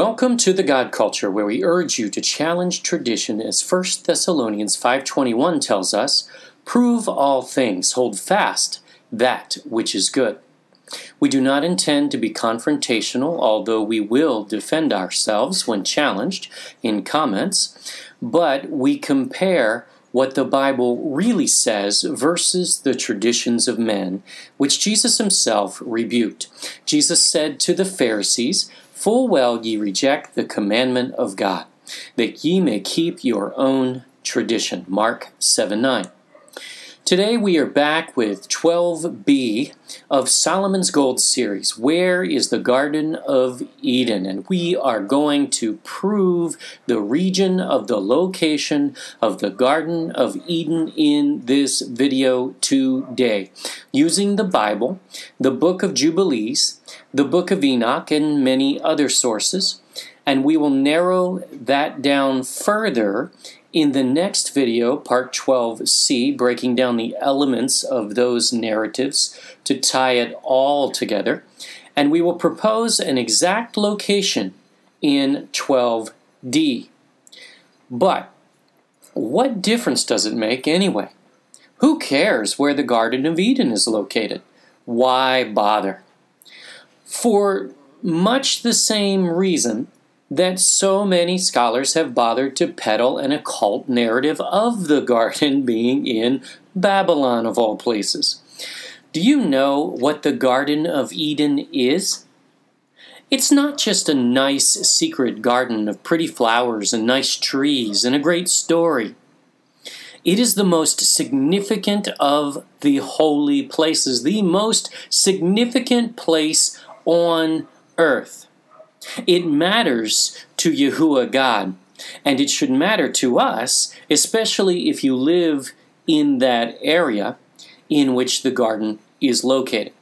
Welcome to the God Culture, where we urge you to challenge tradition as 1 Thessalonians 5:21 tells us, "Prove all things, hold fast that which is good." We do not intend to be confrontational, although we will defend ourselves when challenged in comments, but we compare what the Bible really says versus the traditions of men, which Jesus himself rebuked. Jesus said to the Pharisees, "Full well ye reject the commandment of God, that ye may keep your own tradition." Mark 7:9. Today we are back with 12b of Solomon's Gold series, Where is the Garden of Eden? And we are going to prove the region of the location of the Garden of Eden in this video today, using the Bible, the book of Jubilees, the book of Enoch, and many other sources. And we will narrow that down further in the next video, part 12c, breaking down the elements of those narratives to tie it all together. And we will propose an exact location in 12d. But what difference does it make anyway? Who cares where the Garden of Eden is located? Why bother? For much the same reason that so many scholars have bothered to peddle an occult narrative of the garden being in Babylon, of all places. Do you know what the Garden of Eden is? It's not just a nice secret garden of pretty flowers and nice trees and a great story. It is the most significant of the holy places, the most significant place on earth. It matters to Yahuah God, and it should matter to us, especially if you live in that area in which the garden is located.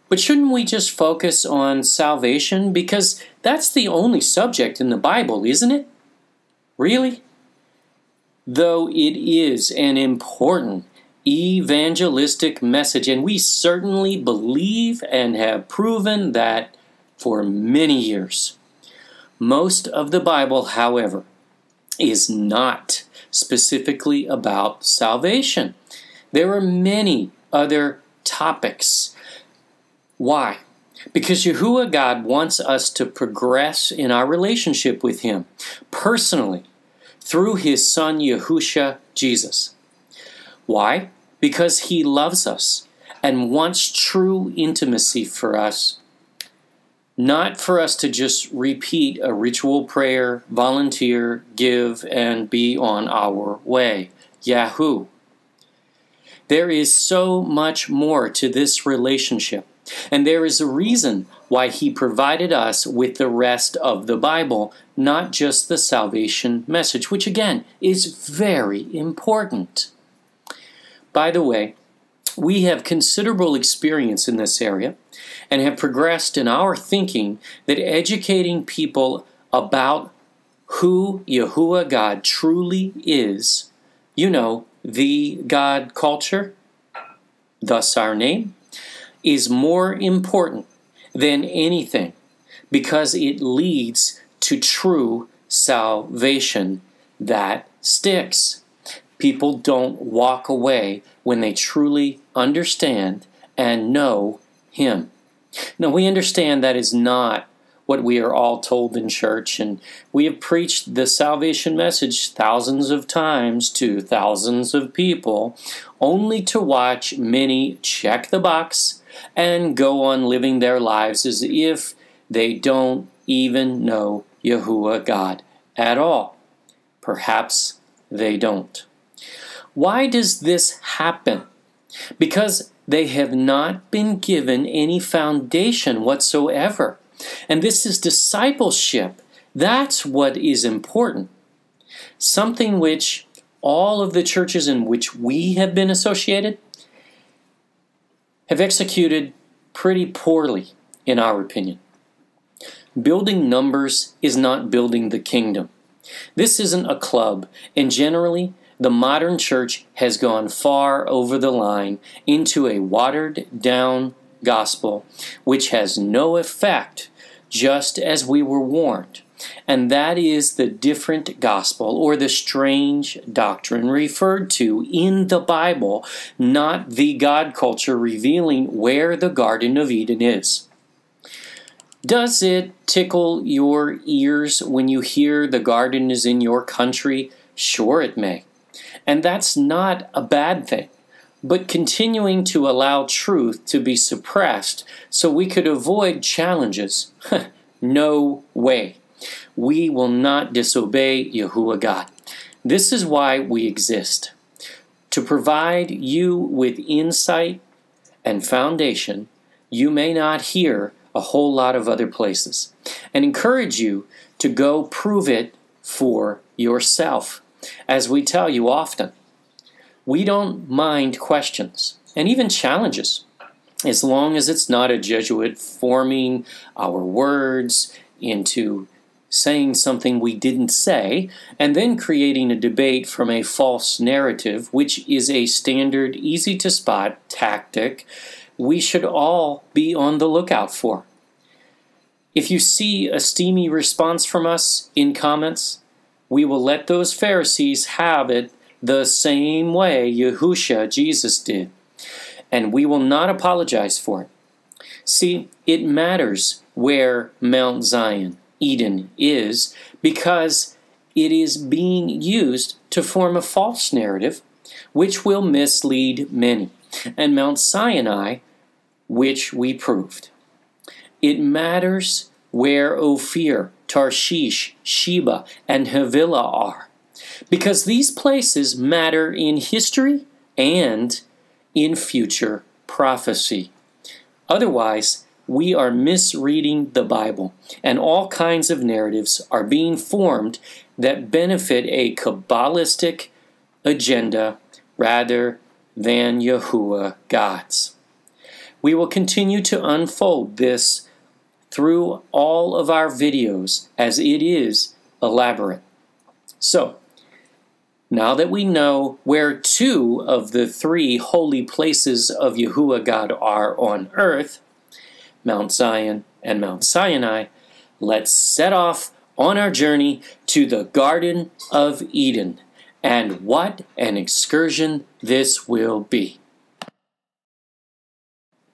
But shouldn't we just focus on salvation? Because that's the only subject in the Bible, isn't it? Really? Though it is an important evangelistic message, and we certainly believe and have proven that for many years. Most of the Bible, however, is not specifically about salvation. There are many other topics. Why? Because Yahuah God wants us to progress in our relationship with Him personally through His Son Yahushua Jesus. Why? Because He loves us and wants true intimacy for us. Not for us to just repeat a ritual prayer, volunteer, give, and be on our way. Yahoo! There is so much more to this relationship, and there is a reason why He provided us with the rest of the Bible, not just the salvation message, which again is very important. By the way, we have considerable experience in this area and have progressed in our thinking that educating people about who Yahuah God truly is, you know, the God culture, thus our name, is more important than anything because it leads to true salvation that sticks. People don't walk away when they truly understand and know Him. Now, we understand that is not what we are all told in church, and we have preached the salvation message thousands of times to thousands of people, only to watch many check the box and go on living their lives as if they don't even know Yahuah God at all. Perhaps they don't. Why does this happen? Because they have not been given any foundation whatsoever. And this is discipleship. That's what is important. Something which all of the churches in which we have been associated have executed pretty poorly, in our opinion. Building numbers is not building the kingdom. This isn't a club, and generally, the modern church has gone far over the line into a watered-down gospel which has no effect just as we were warned. And that is the different gospel or the strange doctrine referred to in the Bible, not the God culture revealing where the Garden of Eden is. Does it tickle your ears when you hear the garden is in your country? Sure it may. And that's not a bad thing. But continuing to allow truth to be suppressed so we could avoid challenges, no way. We will not disobey Yahuah God. This is why we exist. To provide you with insight and foundation you may not hear a whole lot of other places, and encourage you to go prove it for yourself. As we tell you often, we don't mind questions and even challenges, as long as it's not a Jesuit forming our words into saying something we didn't say, and then creating a debate from a false narrative, which is a standard, easy-to-spot tactic we should all be on the lookout for. If you see a steamy response from us in comments, we will let those Pharisees have it the same way Yahushua, Jesus, did, and we will not apologize for it. See, it matters where Mount Zion, Eden, is, because it is being used to form a false narrative which will mislead many, and Mount Sinai, which we proved. It matters where Ophir, Tarshish, Sheba, and Havilah are, because these places matter in history and in future prophecy. Otherwise, we are misreading the Bible, and all kinds of narratives are being formed that benefit a Kabbalistic agenda rather than Yahuah God's. We will continue to unfold this through all of our videos as it is elaborate. So, now that we know where 2 of the 3 holy places of Yahuah God are on earth, Mount Zion and Mount Sinai, let's set off on our journey to the Garden of Eden. And what an excursion this will be.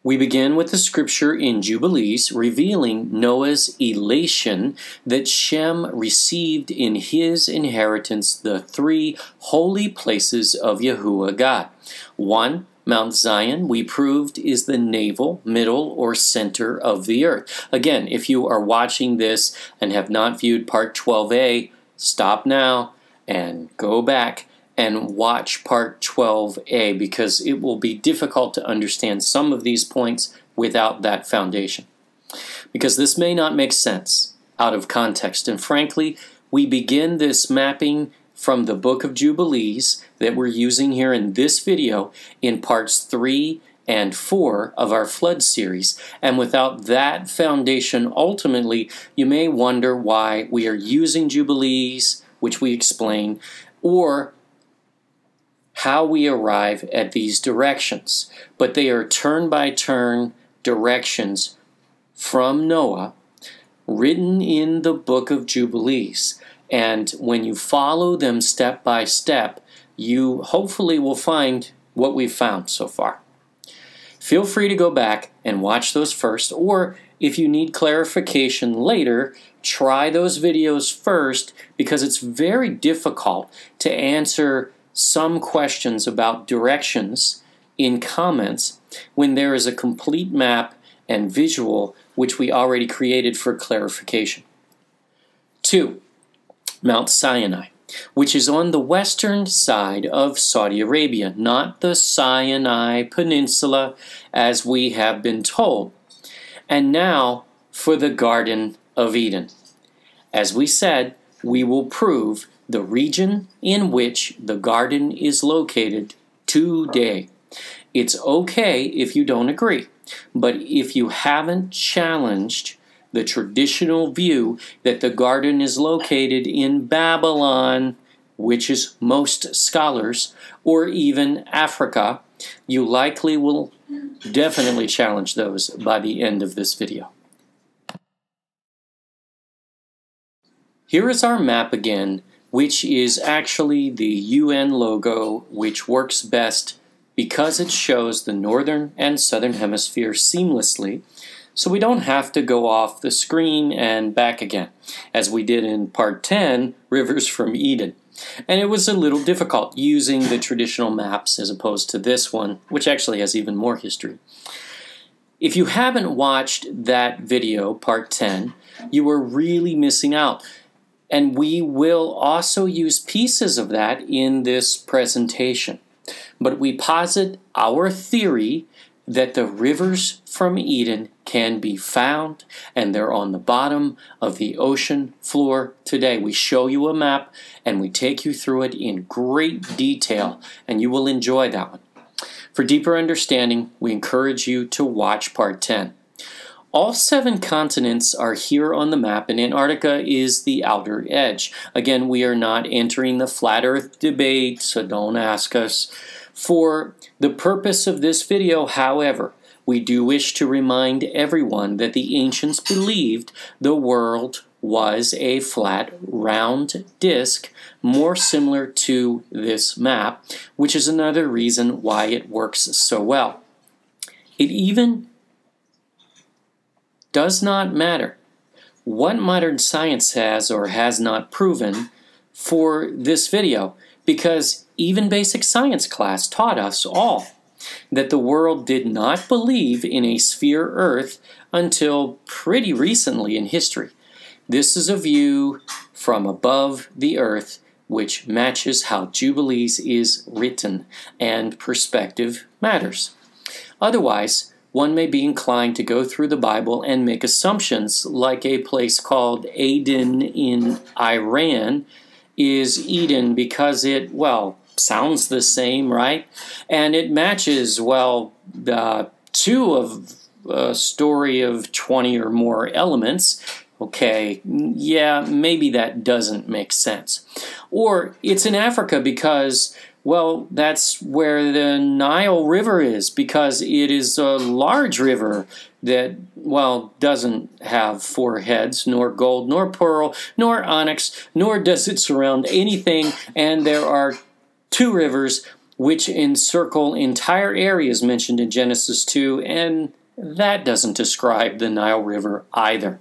We begin with the scripture in Jubilees revealing Noah's elation that Shem received in his inheritance the 3 holy places of Yahuah God. 1, Mount Zion, we proved, is the navel, middle, or center of the earth. Again, if you are watching this and have not viewed part 12a, stop now and go back and watch part 12a, because it will be difficult to understand some of these points without that foundation. Because this may not make sense out of context. And frankly, we begin this mapping from the book of Jubilees that we're using here in this video in parts 3 and 4 of our flood series. And without that foundation, ultimately, you may wonder why we are using Jubilees, which we explain, or how we arrive at these directions. But they are turn-by-turn directions from Noah written in the book of Jubilees. And when you follow them step by step, you hopefully will find what we've found so far. Feel free to go back and watch those first, or if you need clarification later, try those videos first, because it's very difficult to answer some questions about directions in comments when there is a complete map and visual which we already created for clarification. 2. Mount Sinai, which is on the western side of Saudi Arabia, not the Sinai Peninsula as we have been told. And now for the Garden of Eden. As we said, we will prove the region in which the garden is located today. It's okay if you don't agree, but if you haven't challenged the traditional view that the garden is located in Babylon, which is most scholars, or even Africa, you likely will definitely challenge those by the end of this video. Here is our map again, which is actually the UN logo, which works best because it shows the northern and southern hemisphere seamlessly, so we don't have to go off the screen and back again, as we did in Part 10, Rivers from Eden. And it was a little difficult using the traditional maps as opposed to this one, which actually has even more history. If you haven't watched that video, Part 10, you are really missing out. And we will also use pieces of that in this presentation. But we posit our theory that the rivers from Eden can be found, and they're on the bottom of the ocean floor today. We show you a map, and we take you through it in great detail, and you will enjoy that one. For deeper understanding, we encourage you to watch Part 10. All 7 continents are here on the map, and Antarctica is the outer edge. Again, we are not entering the flat earth debate, so don't ask us. For the purpose of this video, however, we do wish to remind everyone that the ancients believed the world was a flat, round disk, more similar to this map, which is another reason why it works so well. It even does not matter what modern science has or has not proven for this video, because even basic science class taught us all that the world did not believe in a sphere Earth until pretty recently in history. This is a view from above the Earth which matches how Jubilees is written, and perspective matters. Otherwise, one may be inclined to go through the Bible and make assumptions like a place called Aden in Iran is Eden because it, well, sounds the same, right? And it matches, well, 2 of a story of 20 or more elements. Okay, yeah, maybe that doesn't make sense. Or it's in Africa because, well, that's where the Nile River is, because it is a large river that, well, doesn't have 4 heads, nor gold, nor pearl, nor onyx, nor does it surround anything, and there are 2 rivers which encircle entire areas mentioned in Genesis 2, and that doesn't describe the Nile River either.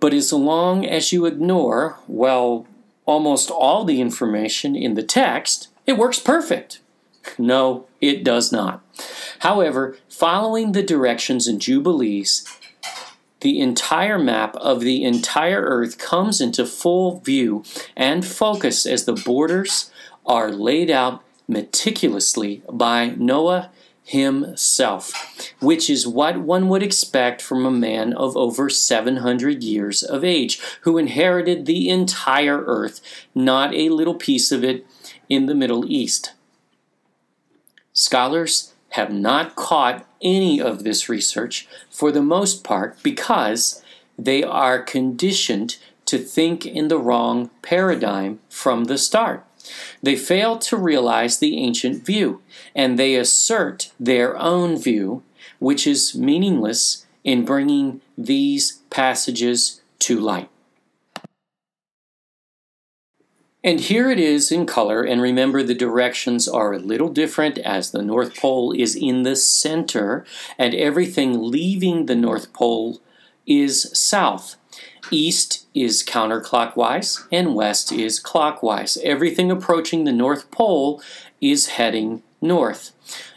But as long as you ignore, well, almost all the information in the text, it works perfect. No, it does not. However, following the directions in Jubilees, the entire map of the entire Earth comes into full view and focus as the borders are laid out meticulously by Noah himself, which is what one would expect from a man of over 700 years of age, who inherited the entire earth, not a little piece of it in the Middle East. Scholars have not caught any of this research for the most part because they are conditioned to think in the wrong paradigm from the start. They fail to realize the ancient view, and they assert their own view, which is meaningless in bringing these passages to light. And here it is in color, and remember the directions are a little different as the North Pole is in the center, and everything leaving the North Pole is south. East is counterclockwise, and west is clockwise. Everything approaching the North Pole is heading north.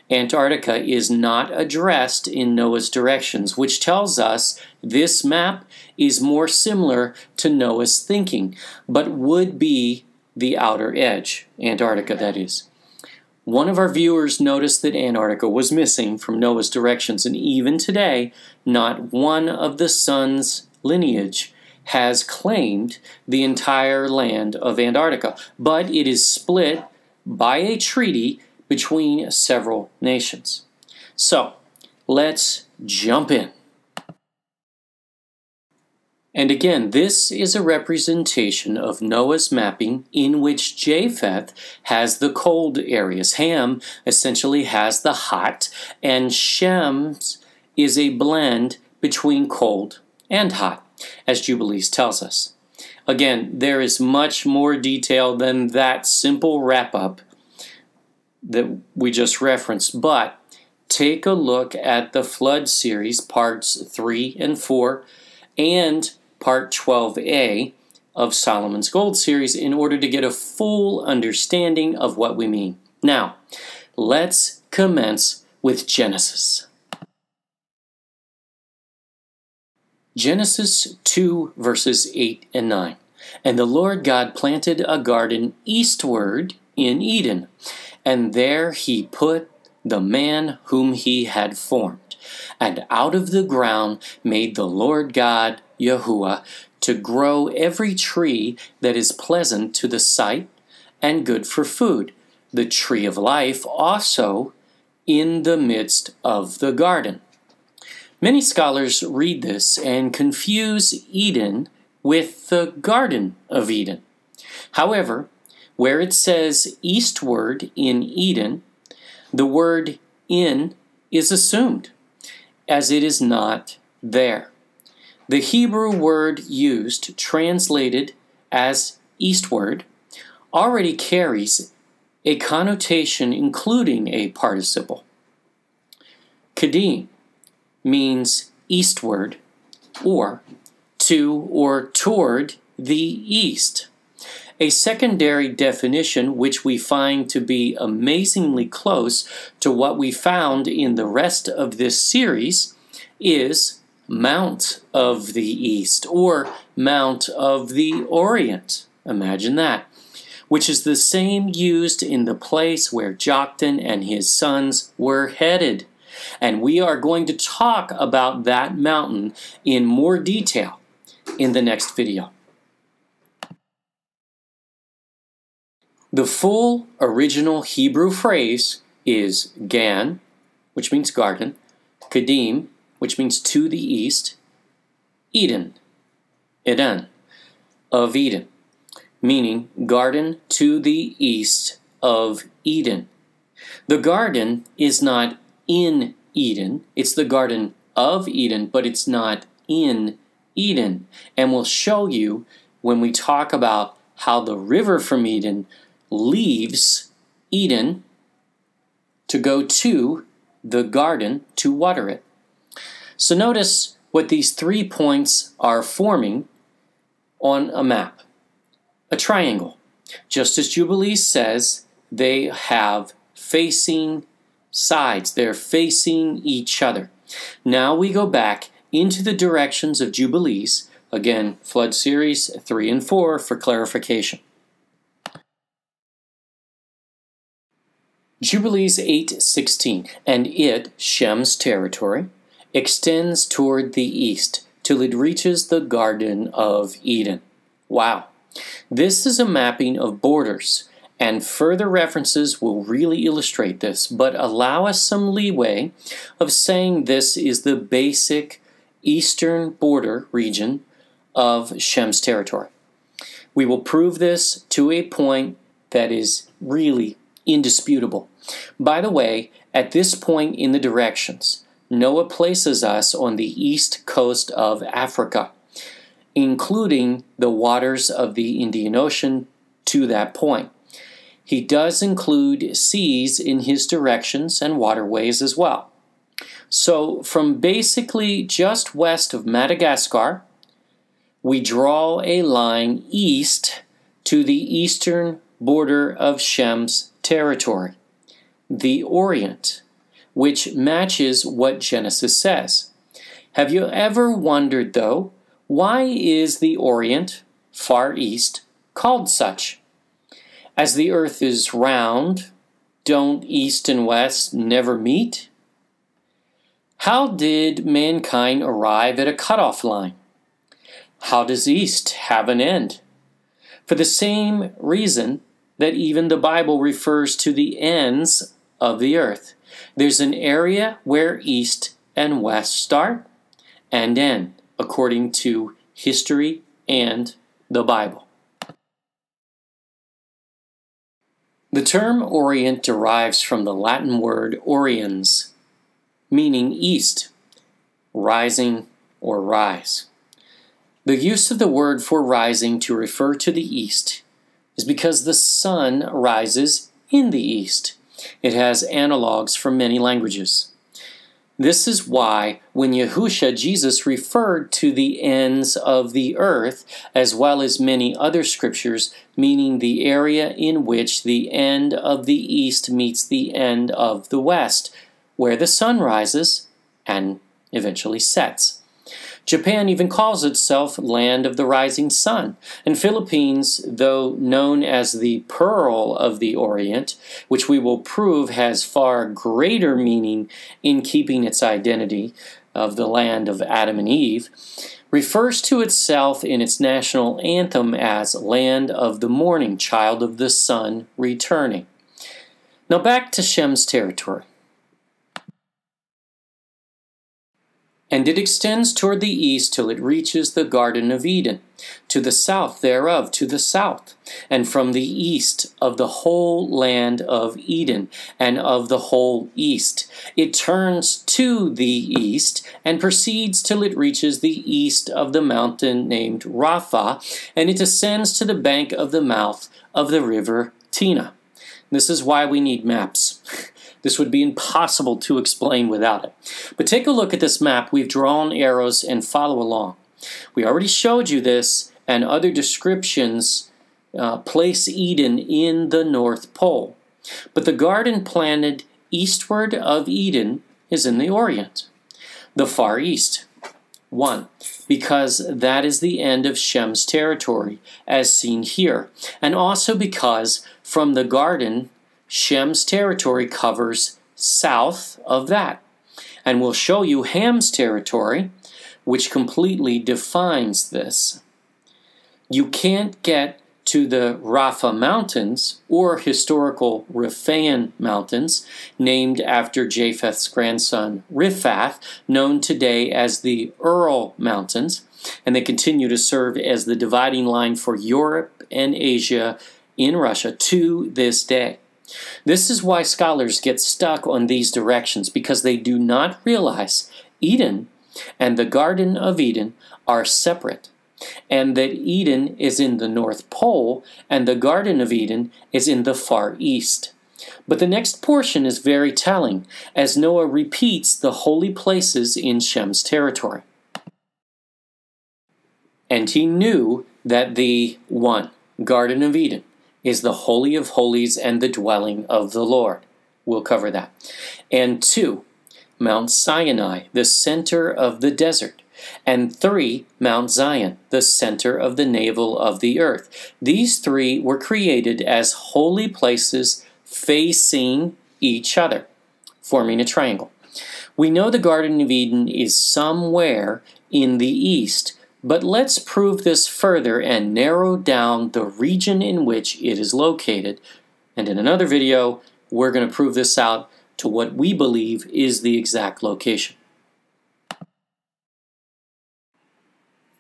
Antarctica is not addressed in Noah's directions, which tells us this map is more similar to Noah's thinking, but would be the outer edge, Antarctica that is. One of our viewers noticed that Antarctica was missing from Noah's directions, and even today, not one of the son's lineage has claimed the entire land of Antarctica, but it is split by a treaty between several nations. So, let's jump in. And again, this is a representation of Noah's mapping in which Japheth has the cold areas. Ham essentially has the hot, and Shem's is a blend between cold and hot, as Jubilees tells us. Again, there is much more detail than that simple wrap-up that we just referenced, but take a look at the Flood series, parts 3 and 4, and part 12a of Solomon's Gold series in order to get a full understanding of what we mean. Now, let's commence with Genesis. Genesis 2 verses 8 and 9. And the Lord God planted a garden eastward in Eden, and there he put the man whom he had formed. And out of the ground made the Lord God, Yahuah, to grow every tree that is pleasant to the sight and good for food, the tree of life also in the midst of the garden. Many scholars read this and confuse Eden with the Garden of Eden. However, where it says eastward in Eden, the word in is assumed, as it is not there. The Hebrew word used, translated as eastward, already carries a connotation including a participle. Kadim means eastward, or to or toward the east. A secondary definition, which we find to be amazingly close to what we found in the rest of this series, is Mount of the East, or Mount of the Orient. Imagine that. Which is the same used in the place where Joktan and his sons were headed. And we are going to talk about that mountain in more detail in the next video. The full original Hebrew phrase is Gan, which means garden, Kadim, which means to the east, Eden, Eden, of Eden, meaning garden to the east of Eden. The garden is not in Eden, it's the Garden of Eden, but it's not in Eden. And we'll show you when we talk about how the river from Eden leaves Eden to go to the garden to water it. So notice what these 3 points are forming on a map. A triangle. Just as Jubilees says, they have facing sides. They're facing each other. Now we go back into the directions of Jubilees. Again, Flood series 3 and 4 for clarification. Jubilees 8:16, and it, Shem's territory, extends toward the east till it reaches the Garden of Eden. Wow. This is a mapping of borders, and further references will really illustrate this, but allow us some leeway of saying this is the basic eastern border region of Shem's territory. We will prove this to a point that is really indisputable. By the way, at this point in the directions, Noah places us on the east coast of Africa, including the waters of the Indian Ocean to that point. He does include seas in his directions and waterways as well. So from basically just west of Madagascar, we draw a line east to the eastern border of Shem's territory, the Orient, which matches what Genesis says. Have you ever wondered, though, why is the Orient, Far East, called such? As the earth is round, don't east and west never meet? How did mankind arrive at a cutoff line? How does east have an end? For the same reason that even the Bible refers to the ends of the earth. There's an area where east and west start and end, according to history and the Bible. The term Orient derives from the Latin word oriens, meaning east, rising or rise. The use of the word for rising to refer to the east is because the sun rises in the east. It has analogs from many languages. This is why when Yahushua, Jesus, referred to the ends of the earth, as well as many other scriptures, meaning the area in which the end of the east meets the end of the west, where the sun rises and eventually sets. Japan even calls itself Land of the Rising Sun, and Philippines, though known as the Pearl of the Orient, which we will prove has far greater meaning in keeping its identity of the land of Adam and Eve, refers to itself in its national anthem as Land of the Morning, Child of the Sun Returning. Now back to Shem's territory. And it extends toward the east till it reaches the Garden of Eden, to the south thereof, to the south, and from the east of the whole land of Eden, and of the whole east. It turns to the east, and proceeds till it reaches the east of the mountain named Rapha, and it ascends to the bank of the mouth of the river Tina. This is why we need maps. This would be impossible to explain without it. But take a look at this map. We've drawn arrows and follow along. We already showed you this, and other descriptions place Eden in the North Pole. But the garden planted eastward of Eden is in the Orient, the Far East. 1. Because that is the end of Shem's territory, as seen here, and also because from the garden Shem's territory covers south of that. And we'll show you Ham's territory, which completely defines this. You can't get to the Rapha Mountains, or historical Rephaim Mountains, named after Japheth's grandson Riphath, known today as the Ural Mountains, and they continue to serve as the dividing line for Europe and Asia in Russia to this day. This is why scholars get stuck on these directions, because they do not realize Eden and the Garden of Eden are separate, and that Eden is in the North Pole and the Garden of Eden is in the Far East. But the next portion is very telling, as Noah repeats the holy places in Shem's territory. And he knew that the 1. Garden of Eden is the Holy of Holies and the dwelling of the Lord. We'll cover that. And 2, Mount Sinai, the center of the desert. And 3, Mount Zion, the center of the navel of the earth. These 3 were created as holy places facing each other, forming a triangle. We know the Garden of Eden is somewhere in the east, but let's prove this further and narrow down the region in which it is located. And in another video, we're going to prove this out to what we believe is the exact location.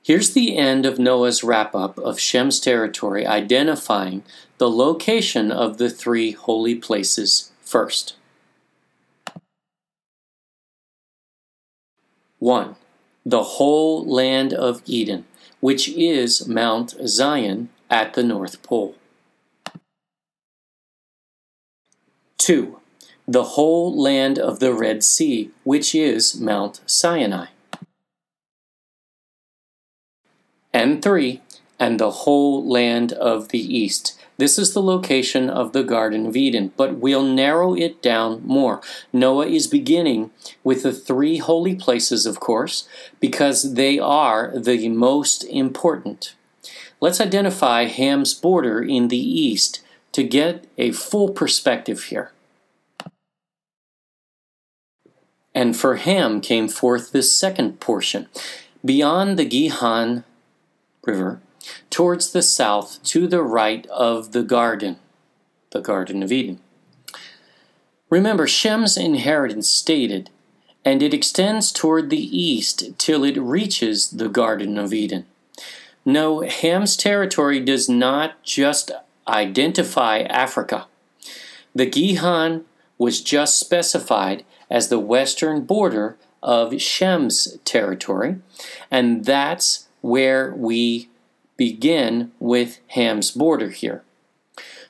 Here's the end of Noah's wrap-up of Shem's territory, identifying the location of the 3 holy places first. 1. The whole land of Eden, which is Mount Zion at the North Pole. 2. The whole land of the Red Sea, which is Mount Sinai. And 3. And the whole land of the east. This is the location of the Garden of Eden, but we'll narrow it down more. Noah is beginning with the 3 holy places, of course, because they are the most important. Let's identify Ham's border in the east to get a full perspective here. And for Ham came forth this second portion, beyond the Gihon River, towards the south, to the right of the Garden of Eden. Remember, Shem's inheritance stated, and it extends toward the east till it reaches the Garden of Eden. No, Ham's territory does not just identify Africa. The Gihon was just specified as the western border of Shem's territory, and that's where we begin with Ham's border here.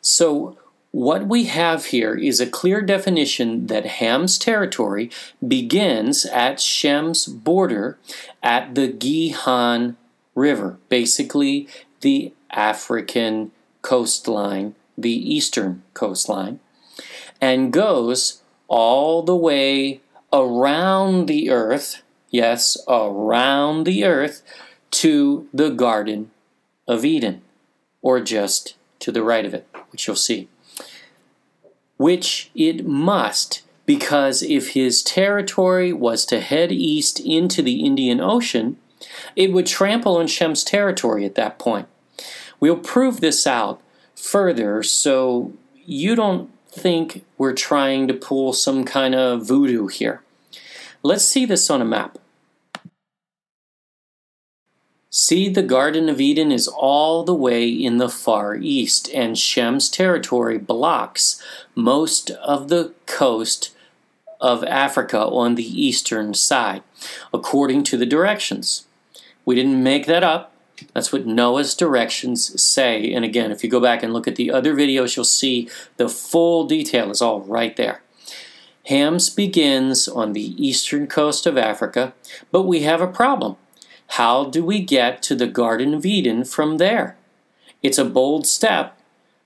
So what we have here is a clear definition that Ham's territory begins at Shem's border at the Gihon River, basically the African coastline, the eastern coastline, and goes all the way around the earth, yes, around the earth, to the Garden of Eden, or just to the right of it, which you'll see. Which it must, because if his territory was to head east into the Indian Ocean, it would trample on Shem's territory at that point. We'll prove this out further so you don't think we're trying to pull some kind of voodoo here. Let's see this on a map. See, the Garden of Eden is all the way in the far east, and Shem's territory blocks most of the coast of Africa on the eastern side, according to the directions. We didn't make that up. That's what Noah's directions say. And again, if you go back and look at the other videos, you'll see the full detail is all right there. Ham's begins on the eastern coast of Africa, but we have a problem. How do we get to the Garden of Eden from there? It's a bold step,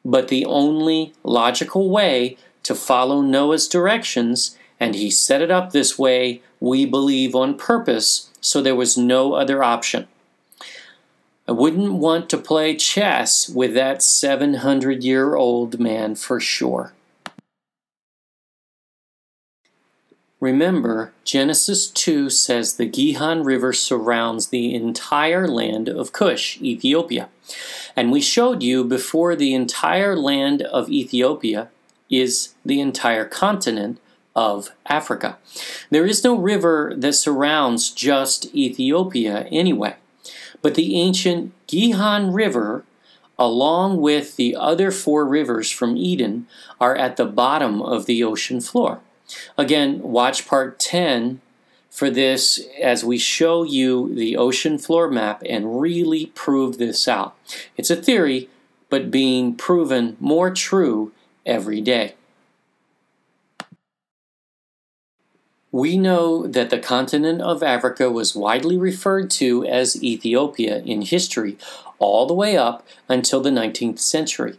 but the only logical way to follow Noah's directions, and he set it up this way, we believe, on purpose, so there was no other option. I wouldn't want to play chess with that 700-year-old man for sure. Remember, Genesis 2 says the Gihon River surrounds the entire land of Cush, Ethiopia. And we showed you before the entire land of Ethiopia is the entire continent of Africa. There is no river that surrounds just Ethiopia anyway. But the ancient Gihon River, along with the other 4 rivers from Eden, are at the bottom of the ocean floor. Again, watch part 10 for this as we show you the ocean floor map and really prove this out. It's a theory, but being proven more true every day. We know that the continent of Africa was widely referred to as Ethiopia in history all the way up until the 19th century.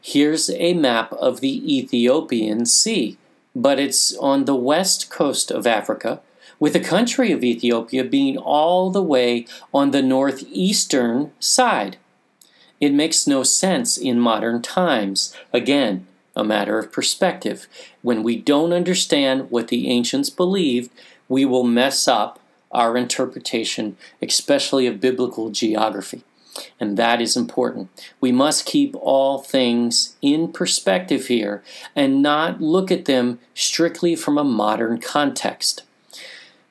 Here's a map of the Ethiopian Sea, but it's on the west coast of Africa, with the country of Ethiopia being all the way on the northeastern side. It makes no sense in modern times. Again, a matter of perspective. When we don't understand what the ancients believed, we will mess up our interpretation, especially of biblical geography. And that is important. We must keep all things in perspective here and not look at them strictly from a modern context.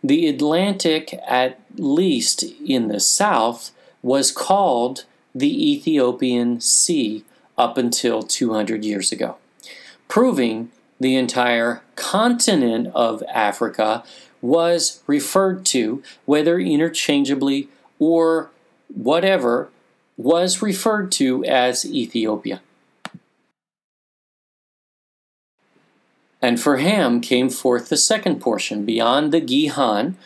The Atlantic, at least in the south, was called the Ethiopian Sea up until 200 years ago, proving the entire continent of Africa was referred to, whether interchangeably or whatever, was referred to as Ethiopia. And for Ham came forth the second portion, beyond the Gihon,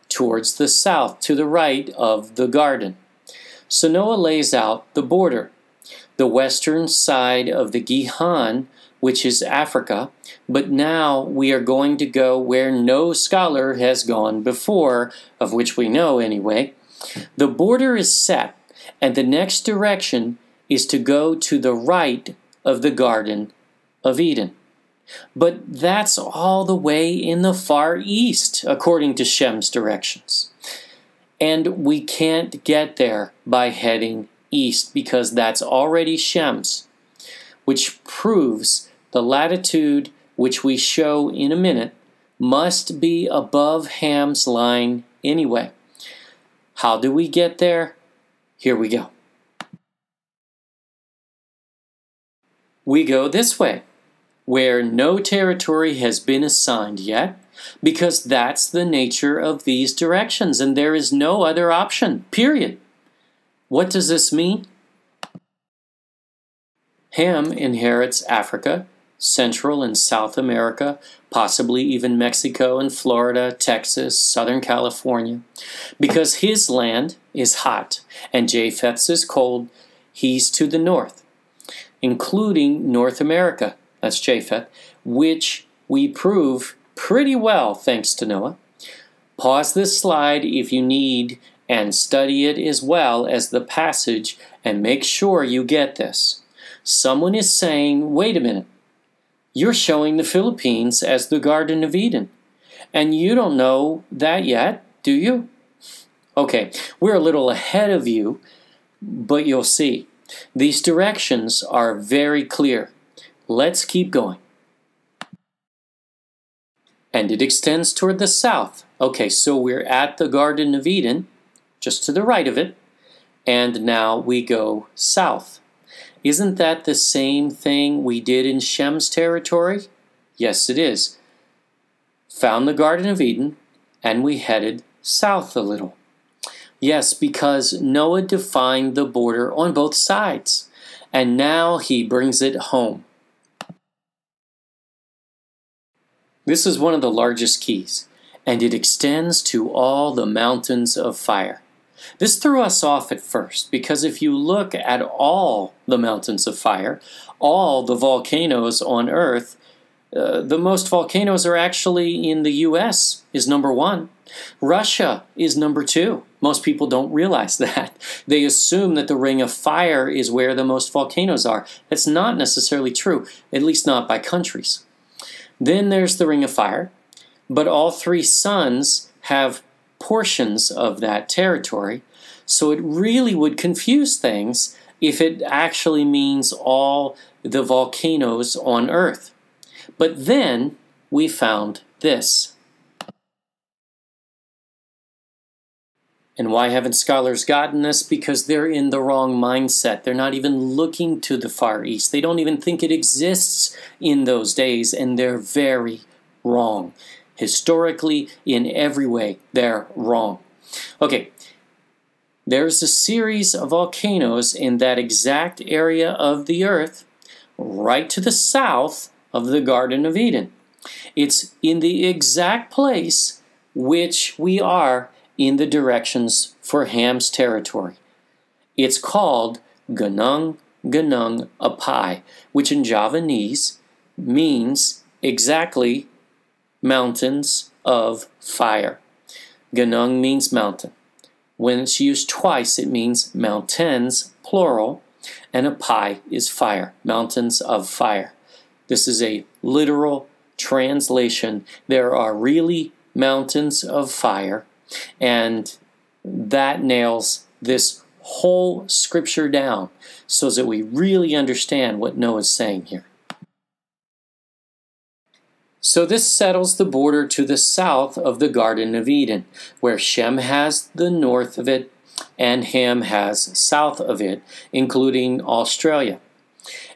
towards the south, to the right of the garden. So Noah lays out the border, the western side of the Gihon, which is Africa, but now we are going to go where no scholar has gone before, of which we know anyway. The border is set, and the next direction is to go to the right of the Garden of Eden. But that's all the way in the far east, according to Shem's directions. And we can't get there by heading east, because that's already Shem's, which proves the latitude, which we show in a minute, must be above Ham's line anyway. How do we get there? Here we go. We go this way, where no territory has been assigned yet, because that's the nature of these directions, and there is no other option, period. What does this mean? Ham inherits Africa, Central and South America, possibly even Mexico and Florida, Texas, Southern California. Because his land is hot and Japheth's is cold, he's to the north, including North America, that's Japheth, which we prove pretty well thanks to Noah. Pause this slide if you need and study it as well as the passage and make sure you get this. Someone is saying, wait a minute, you're showing the Philippines as the Garden of Eden, and you don't know that yet, do you? Okay, we're a little ahead of you, but you'll see. These directions are very clear. Let's keep going. And it extends toward the south. Okay, so we're at the Garden of Eden, just to the right of it, and now we go south. Isn't that the same thing we did in Shem's territory? Yes, it is. Found the Garden of Eden, and we headed south a little. Yes, because Noah defined the border on both sides, and now he brings it home. This is one of the largest keys, and it extends to all the mountains of fire. This threw us off at first, because if you look at all the mountains of fire, all the volcanoes on Earth, the most volcanoes are actually in the U.S. is number 1. Russia is number 2. Most people don't realize that. They assume that the Ring of Fire is where the most volcanoes are. That's not necessarily true, at least not by countries. Then there's the Ring of Fire, but all 3 suns have portions of that territory, so it really would confuse things if it actually means all the volcanoes on Earth. But then we found this. And why haven't scholars gotten this? Because they're in the wrong mindset. They're not even looking to the Far East. They don't even think it exists in those days, and they're very wrong. Historically, in every way, they're wrong. Okay, there's a series of volcanoes in that exact area of the earth, right to the south of the Garden of Eden. It's in the exact place which we are in the directions for Ham's territory. It's called Gunung Apai, which in Javanese means exactly mountains of fire. Gunung means mountain. When it's used twice, it means mountains, plural, and Apai is fire, mountains of fire. This is a literal translation. There are really mountains of fire, and that nails this whole scripture down so that we really understand what Noah's saying here. So this settles the border to the south of the Garden of Eden, where Shem has the north of it and Ham has south of it, including Australia.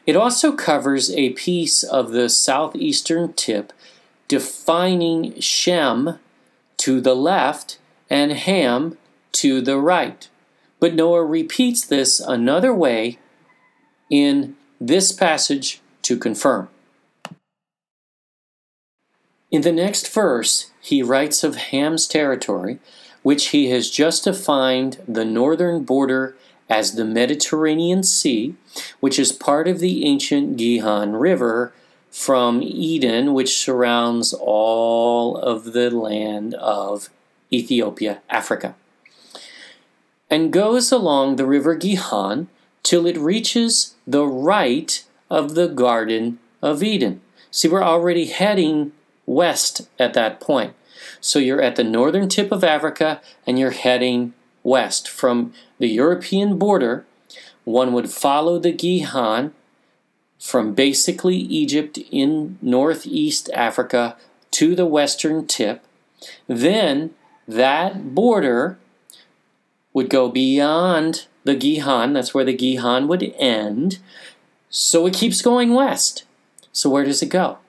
It also covers a piece of the southeastern tip, defining Shem to the left and Ham to the right. But Noah repeats this another way in this passage to confirm. In the next verse, he writes of Ham's territory, which he has just defined the northern border as the Mediterranean Sea, which is part of the ancient Gihon River from Eden, which surrounds all of the land of Ethiopia, Africa, and goes along the river Gihon till it reaches the right of the Garden of Eden. See, we're already heading west at that point. So you're at the northern tip of Africa and you're heading west. From the European border, one would follow the Gihon from basically Egypt in northeast Africa to the western tip. Then that border would go beyond the Gihon. That's where the Gihon would end. So it keeps going west. So where does it go?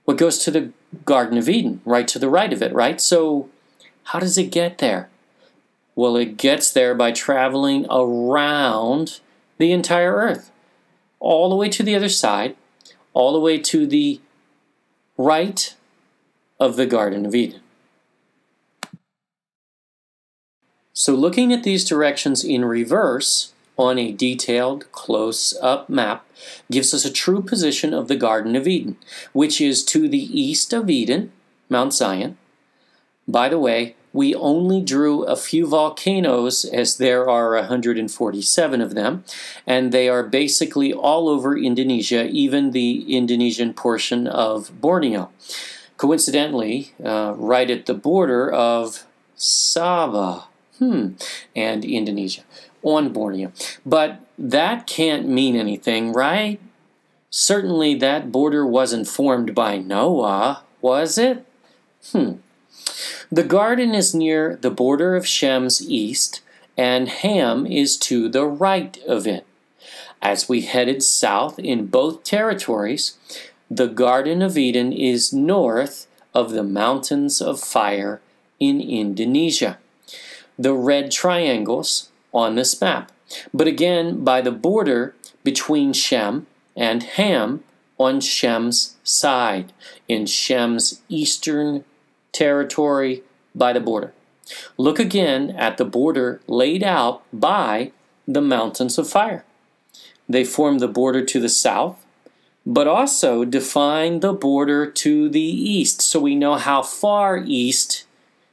Well, it goes to the Garden of Eden, right to the right of it, right? So how does it get there? Well, it gets there by traveling around the entire earth, all the way to the other side, all the way to the right of the Garden of Eden. So looking at these directions in reverse on a detailed close-up map gives us a true position of the Garden of Eden, which is to the east of Eden, Mount Zion. By the way, we only drew a few volcanoes, as there are 147 of them, and they are basically all over Indonesia, even the Indonesian portion of Borneo. Coincidentally, right at the border of Sabah and Indonesia, on Borneo. But that can't mean anything, right? Certainly that border wasn't formed by Noah, was it? The garden is near the border of Shem's east, and Ham is to the right of it. As we headed south in both territories, the Garden of Eden is north of the mountains of fire in Indonesia. The red triangles on this map, but again by the border between Shem and Ham on Shem's side, in Shem's eastern territory by the border. Look again at the border laid out by the mountains of fire. They form the border to the south, but also define the border to the east, so we know how far east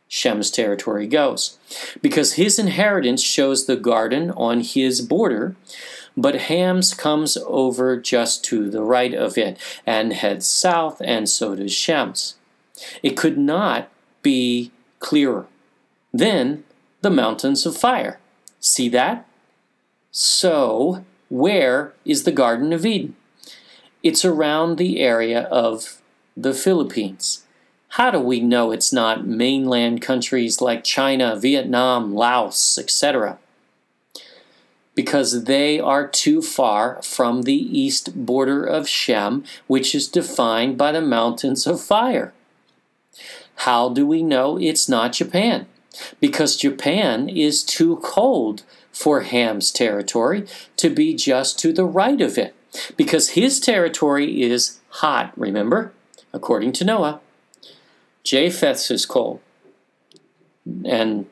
Shem's territory goes. Because his inheritance shows the garden on his border, but Ham's comes over just to the right of it and heads south, and so does Shem's. It could not be clearer. Then the mountains of fire. See that? So, where is the Garden of Eden? It's around the area of the Philippines. How do we know it's not mainland countries like China, Vietnam, Laos, etc.? Because they are too far from the east border of Shem, which is defined by the mountains of fire. How do we know it's not Japan? Because Japan is too cold for Ham's territory to be just to the right of it. Because his territory is hot, remember? According to Noah. Japheth's is cold, and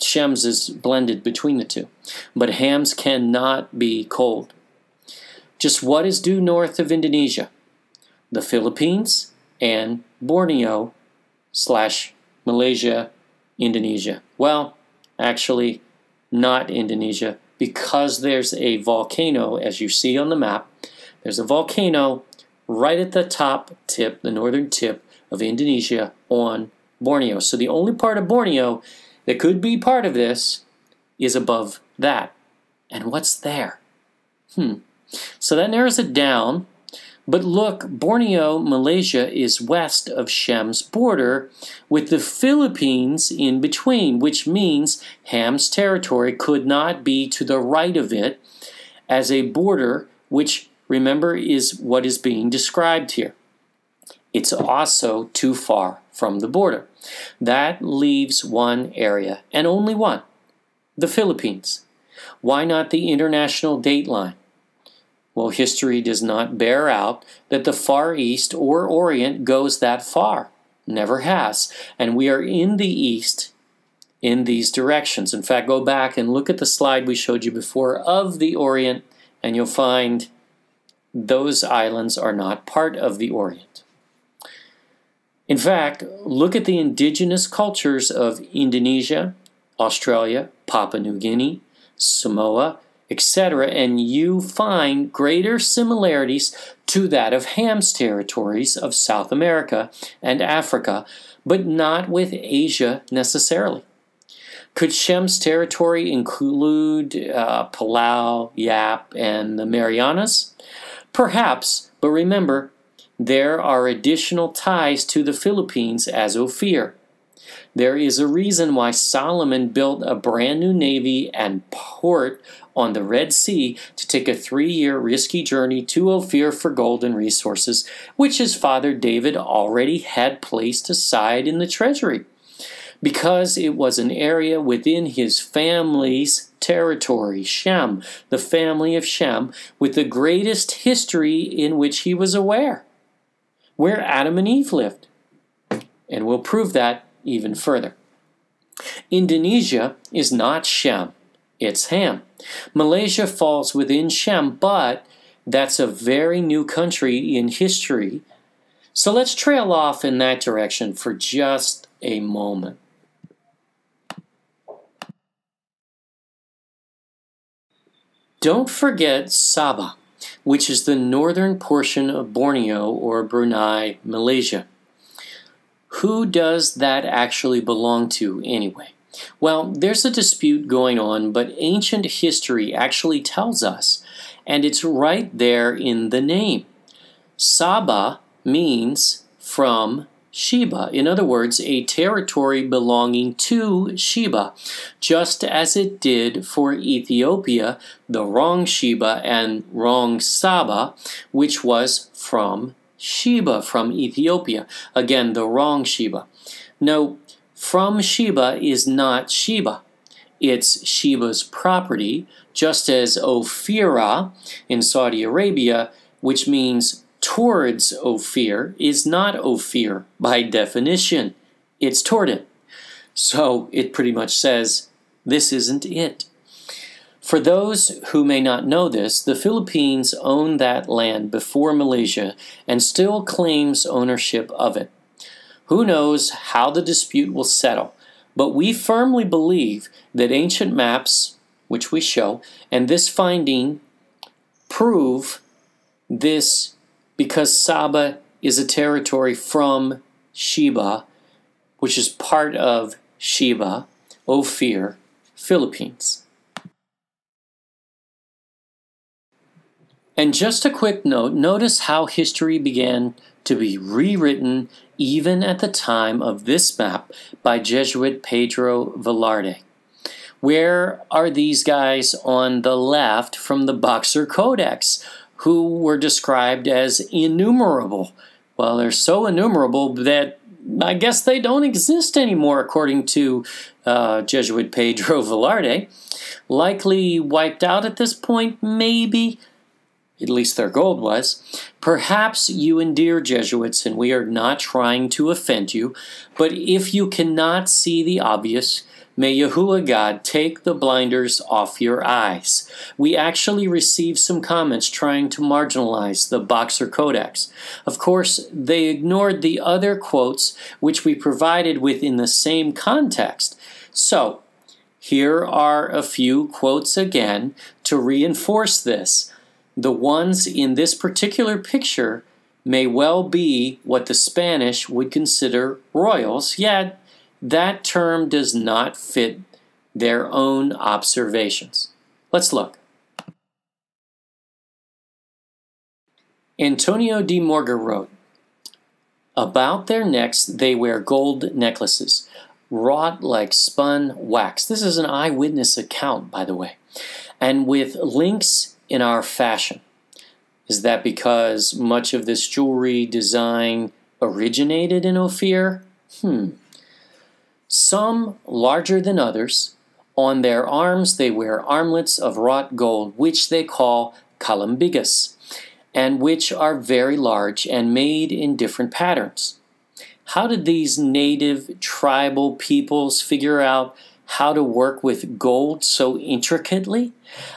Shem's is blended between the two. But Ham's cannot be cold. Just what is due north of Indonesia? The Philippines and Borneo / Malaysia, Indonesia. Well, actually, not Indonesia, because there's a volcano, as you see on the map. There's a volcano right at the top tip, the northern tip of Indonesia on Borneo. So the only part of Borneo that could be part of this is above that. And what's there? So that narrows it down. But look, Borneo, Malaysia, is west of Shem's border with the Philippines in between, which means Ham's territory could not be to the right of it as a border, which, remember, is what is being described here. It's also too far from the border. That leaves one area, and only one, the Philippines. Why not the international date line? Well, history does not bear out that the Far East or Orient goes that far. Never has. And we are in the East in these directions. In fact, go back and look at the slide we showed you before of the Orient, and you'll find those islands are not part of the Orient. In fact, look at the indigenous cultures of Indonesia, Australia, Papua New Guinea, Samoa, etc., and you find greater similarities to that of Ham's territories of South America and Africa, but not with Asia necessarily. Could Shem's territory include Palau, Yap, and the Marianas? Perhaps, but remember, there are additional ties to the Philippines as Ophir. There is a reason why Solomon built a brand new navy and port on the Red Sea to take a 3-year risky journey to Ophir for gold and resources, which his father David already had placed aside in the treasury. because it was an area within his family's territory, Shem, the family of Shem, with the greatest history in which he was aware, where Adam and Eve lived. And we'll prove that even further. Indonesia is not Shem, it's Ham. Malaysia falls within Shem, but that's a very new country in history. So let's trail off in that direction for just a moment. Don't forget Sabah, which is the northern portion of Borneo or Brunei, Malaysia. Who does that actually belong to anyway? Well, there's a dispute going on, but ancient history actually tells us, and it's right there in the name. Sabah means from Sheba. In other words, a territory belonging to Sheba, just as it did for Ethiopia, the wrong Sheba and wrong Saba, which was from Sheba, from Ethiopia. Again, the wrong Sheba. No, from Sheba is not Sheba. It's Sheba's property, just as Ophir in Saudi Arabia, which means towards Ophir, is not Ophir by definition. It's toward it. So it pretty much says, this isn't it. For those who may not know this, the Philippines owned that land before Malaysia and still claims ownership of it. Who knows how the dispute will settle, but we firmly believe that ancient maps, which we show, and this finding prove this because Sabah is a territory from Sheba, which is part of Sheba, Ophir, Philippines. And just a quick note, notice how history began to be rewritten even at the time of this map by Jesuit Pedro Velarde. Where are these guys on the left from the Boxer Codex, who were described as innumerable? Well, they're so innumerable that I guess they don't exist anymore, according to Jesuit Pedro Velarde. Likely wiped out at this point, maybe. At least their gold was. Perhaps you endear Jesuits, and we are not trying to offend you, but if you cannot see the obvious, may Yahuah God take the blinders off your eyes. We actually received some comments trying to marginalize the Boxer Codex. Of course, they ignored the other quotes which we provided within the same context. So, here are a few quotes again to reinforce this. The ones in this particular picture may well be what the Spanish would consider royals, yet that term does not fit their own observations. Let's look. Antonio de Morga wrote, "About their necks they wear gold necklaces, wrought like spun wax." This is an eyewitness account, by the way. "And with links in our fashion." Is that because much of this jewelry design originated in Ophir? Some larger than others. On their arms they wear armlets of wrought gold, which they call calambigas, and which are very large and made in different patterns. How did these native tribal peoples figure out how to work with gold so intricately?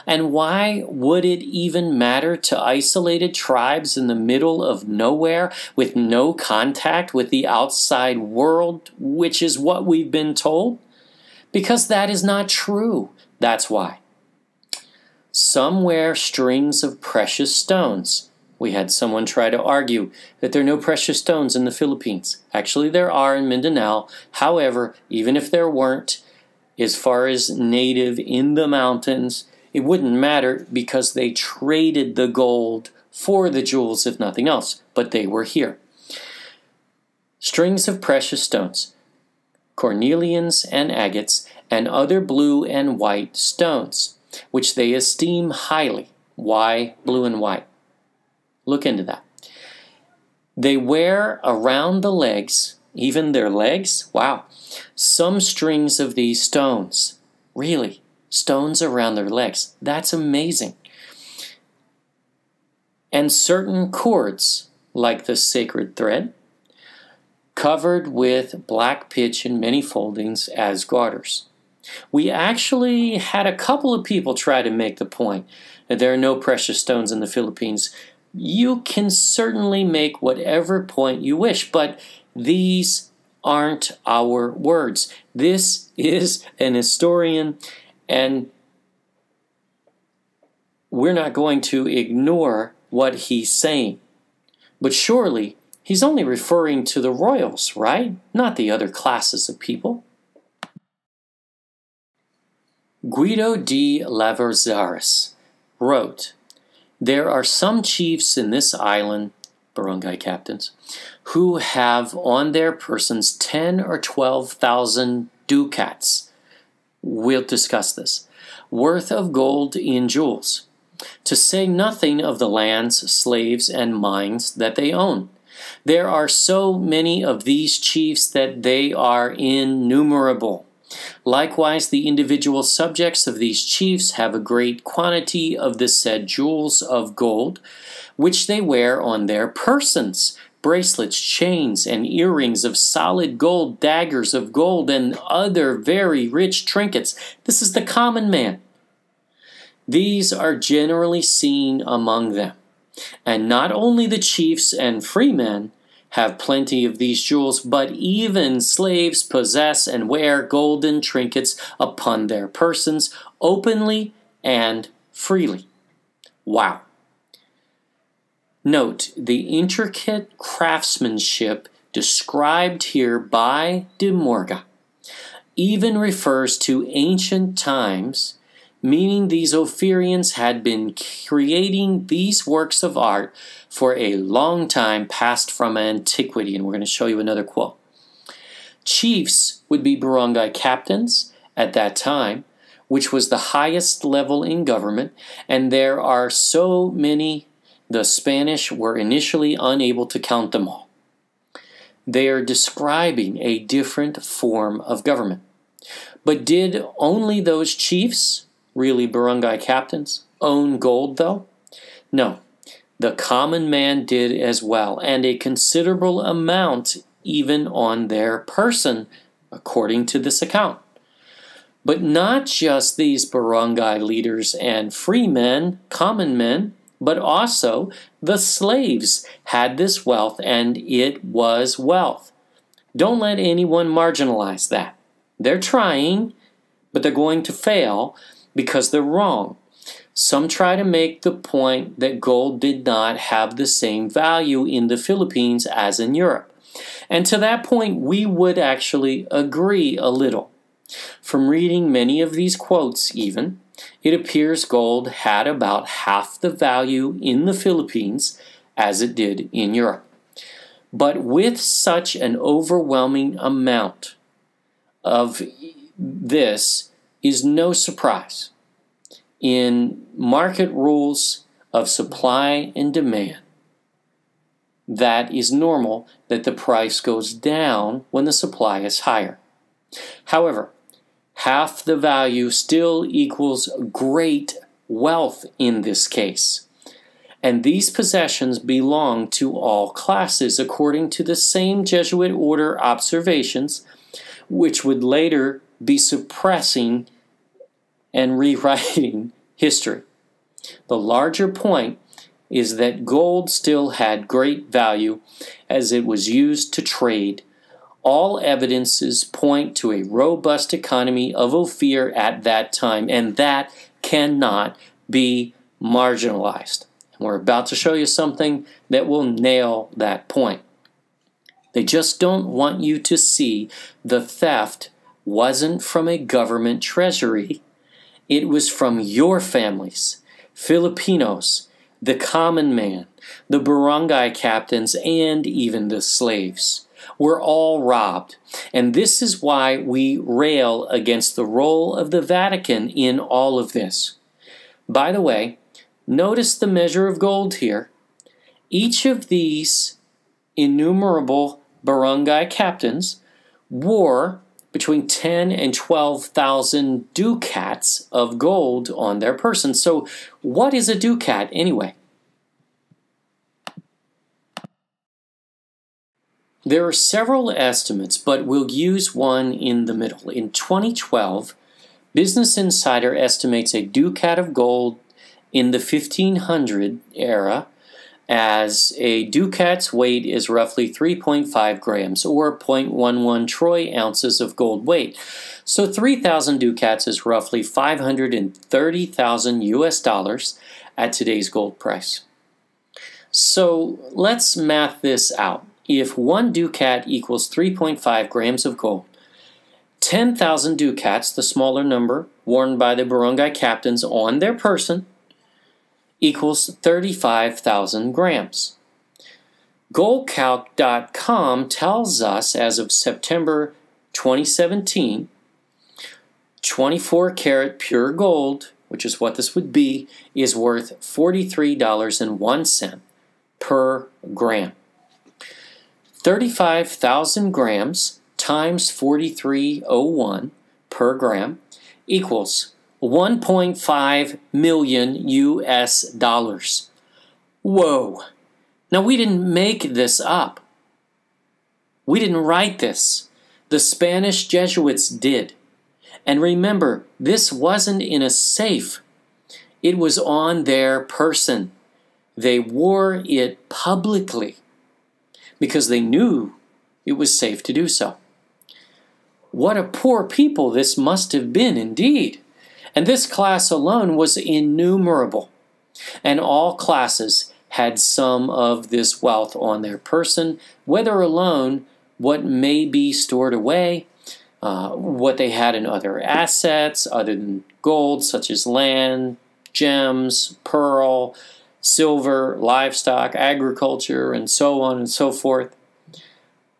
And why would it even matter to isolated tribes in the middle of nowhere with no contact with the outside world, which is what we've been told? Because that is not true. That's why. Some wear strings of precious stones. We had someone try to argue that there are no precious stones in the Philippines. Actually, there are in Mindanao. However, even if there weren't, as far as native in the mountains, it wouldn't matter because they traded the gold for the jewels, if nothing else, but they were here. Strings of precious stones, cornelians and agates, and other blue and white stones, which they esteem highly. Why blue and white? Look into that. They wear around the legs even their legs. Wow. Some strings of these stones. Really? Stones around their legs. That's amazing. And certain cords, like the sacred thread, covered with black pitch in many foldings as garters. We actually had a couple of people try to make the point that there are no precious stones in the Philippines. You can certainly make whatever point you wish, but these aren't our words. This is an historian, and we're not going to ignore what he's saying. But surely, he's only referring to the royals, right? Not the other classes of people. Guido de Laverzaris wrote, "There are some chiefs in this island, barangay captains, who have on their persons 10 or 12,000 ducats," we'll discuss this, "worth of gold in jewels, to say nothing of the lands, slaves, and mines that they own. There are so many of these chiefs that they are innumerable. Likewise, the individual subjects of these chiefs have a great quantity of the said jewels of gold, which they wear on their persons, bracelets, chains, and earrings of solid gold, daggers of gold, and other very rich trinkets." This is the common man. "These are generally seen among them. And not only the chiefs and freemen have plenty of these jewels, but even slaves possess and wear golden trinkets upon their persons, openly and freely." Wow. Note the intricate craftsmanship described here by de Morga even refers to ancient times, meaning these Ophirians had been creating these works of art for a long time past from antiquity. And we're going to show you another quote. Chiefs would be barangay captains at that time, which was the highest level in government, and there are so many, the Spanish were initially unable to count them all. They are describing a different form of government. But did only those chiefs, really barangay captains, own gold though? No, the common man did as well, and a considerable amount even on their person, according to this account. But not just these barangay leaders and free men, common men, but also the slaves had this wealth, and it was wealth. Don't let anyone marginalize that. They're trying, but they're going to fail because they're wrong. Some try to make the point that gold did not have the same value in the Philippines as in Europe. And to that point, we would actually agree a little. From reading many of these quotes even, it appears gold had about half the value in the Philippines as it did in Europe. But with such an overwhelming amount of this is no surprise. In market rules of supply and demand, that is normal that the price goes down when the supply is higher. However, half the value still equals great wealth in this case. And these possessions belong to all classes according to the same Jesuit order observations, which would later be suppressing and rewriting history. The larger point is that gold still had great value as it was used to trade. All evidences point to a robust economy of Ophir at that time, and that cannot be marginalized. And we're about to show you something that will nail that point. They just don't want you to see the theft wasn't from a government treasury. It was from your families, Filipinos, the common man, the barangay captains, and even the slaves. We're all robbed. And this is why we rail against the role of the Vatican in all of this. By the way, notice the measure of gold here. Each of these innumerable barangay captains wore between 10 and 12,000 ducats of gold on their person. So what is a ducat anyway? There are several estimates, but we'll use one in the middle. In 2012, Business Insider estimates a ducat of gold in the 1500 era as a ducat's weight is roughly 3.5 grams or 0.11 troy ounces of gold weight. So 3,000 ducats is roughly 530,000 US dollars at today's gold price. So let's math this out. If 1 ducat equals 3.5 grams of gold, 10,000 ducats, the smaller number worn by the barangay captains on their person, equals 35,000 grams. Goldcalc.com tells us as of September 2017, 24 karat pure gold, which is what this would be, is worth $43.01 per gram. 35,000 grams times 43.01 per gram equals 1.5 million US dollars. Whoa! Now we didn't make this up. We didn't write this. The Spanish Jesuits did. And remember, this wasn't in a safe. It was on their person. They wore it publicly because they knew it was safe to do so. What a poor people this must have been indeed. And this class alone was innumerable. And all classes had some of this wealth on their person, whether alone what may be stored away, what they had in other assets other than gold, such as land, gems, pearl, silver, livestock, agriculture, and so on and so forth.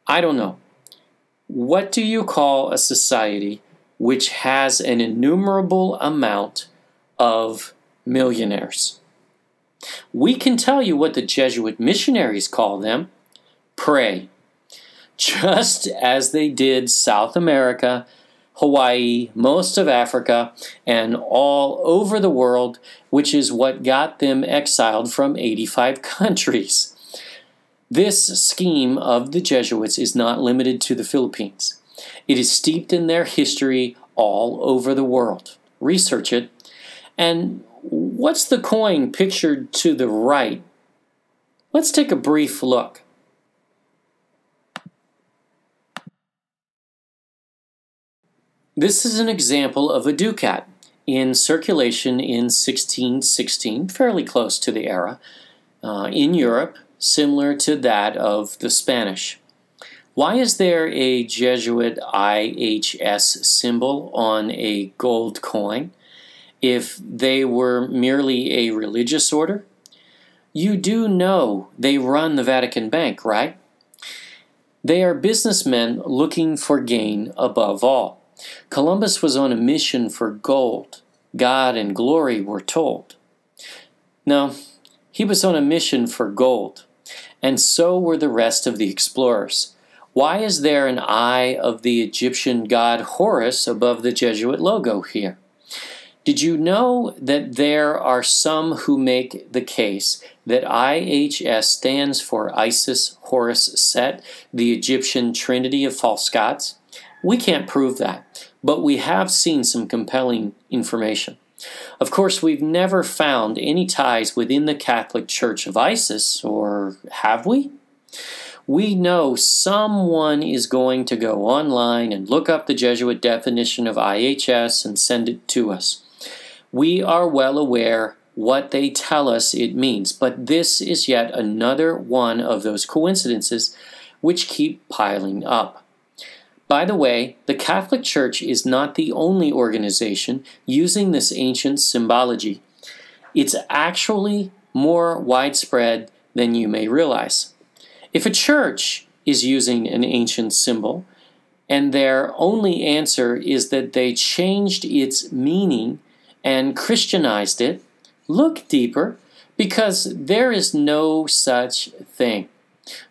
I don't know. What do you call a society which has an innumerable amount of millionaires? We can tell you what the Jesuit missionaries call them: pray. Just as they did South America, Hawaii, most of Africa, and all over the world, which is what got them exiled from 85 countries. This scheme of the Jesuits is not limited to the Philippines. It is steeped in their history all over the world. Research it. And what's the coin pictured to the right? Let's take a brief look. This is an example of a ducat in circulation in 1616, fairly close to the era, in Europe, similar to that of the Spanish. Why is there a Jesuit IHS symbol on a gold coin if they were merely a religious order? You do know they run the Vatican Bank, right? They are businessmen looking for gain above all. Columbus was on a mission for gold. God and glory were told. No, he was on a mission for gold, and so were the rest of the explorers. Why is there an eye of the Egyptian god Horus above the Jesuit logo here? Did you know that there are some who make the case that IHS stands for Isis, Horus, Set, the Egyptian trinity of false gods? We can't prove that, but we have seen some compelling information. Of course, we've never found any ties within the Catholic Church of Isis, or have we? We know someone is going to go online and look up the Jesuit definition of IHS and send it to us. We are well aware what they tell us it means, but this is yet another one of those coincidences which keep piling up. By the way, the Catholic Church is not the only organization using this ancient symbology. It's actually more widespread than you may realize. If a church is using an ancient symbol, and their only answer is that they changed its meaning and Christianized it, look deeper, because there is no such thing.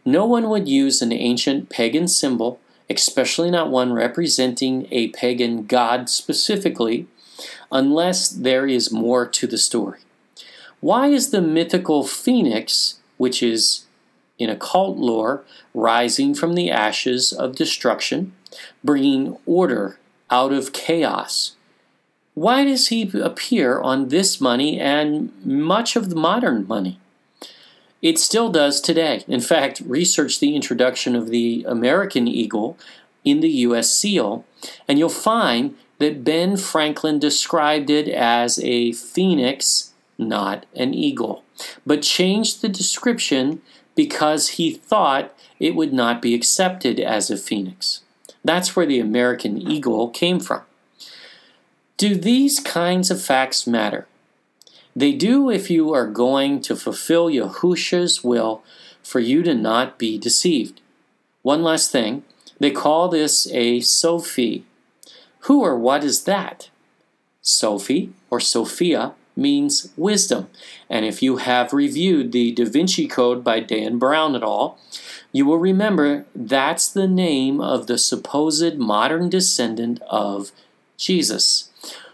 No one would use an ancient pagan symbol, especially not one representing a pagan god specifically, unless there is more to the story. Why is the mythical phoenix, which is in occult lore, rising from the ashes of destruction, bringing order out of chaos? Why does he appear on this money and much of the modern money? It still does today. In fact, research the introduction of the American eagle in the U.S. seal, and you'll find that Ben Franklin described it as a phoenix, not an eagle, but changed the description because he thought it would not be accepted as a phoenix. That's where the American eagle came from. Do these kinds of facts matter? They do if you are going to fulfill Yahushua's will for you to not be deceived. One last thing, they call this a Sophie. Who or what is that? Sophie or Sophia means wisdom. And if you have reviewed the Da Vinci Code by Dan Brown et al., you will remember that's the name of the supposed modern descendant of Jesus,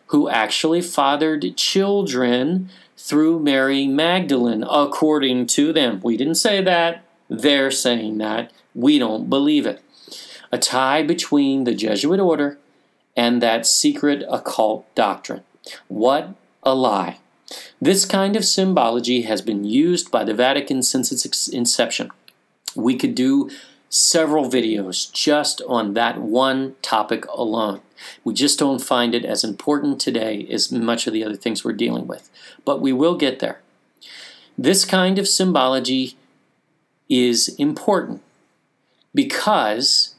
who actually fathered children through Mary Magdalene, according to them. We didn't say that. They're saying that. We don't believe it. A tie between the Jesuit order and that secret occult doctrine. What a lie. This kind of symbology has been used by the Vatican since its inception. We could do several videos just on that one topic alone. We just don't find it as important today as much of the other things we're dealing with. But we will get there. This kind of symbology is important because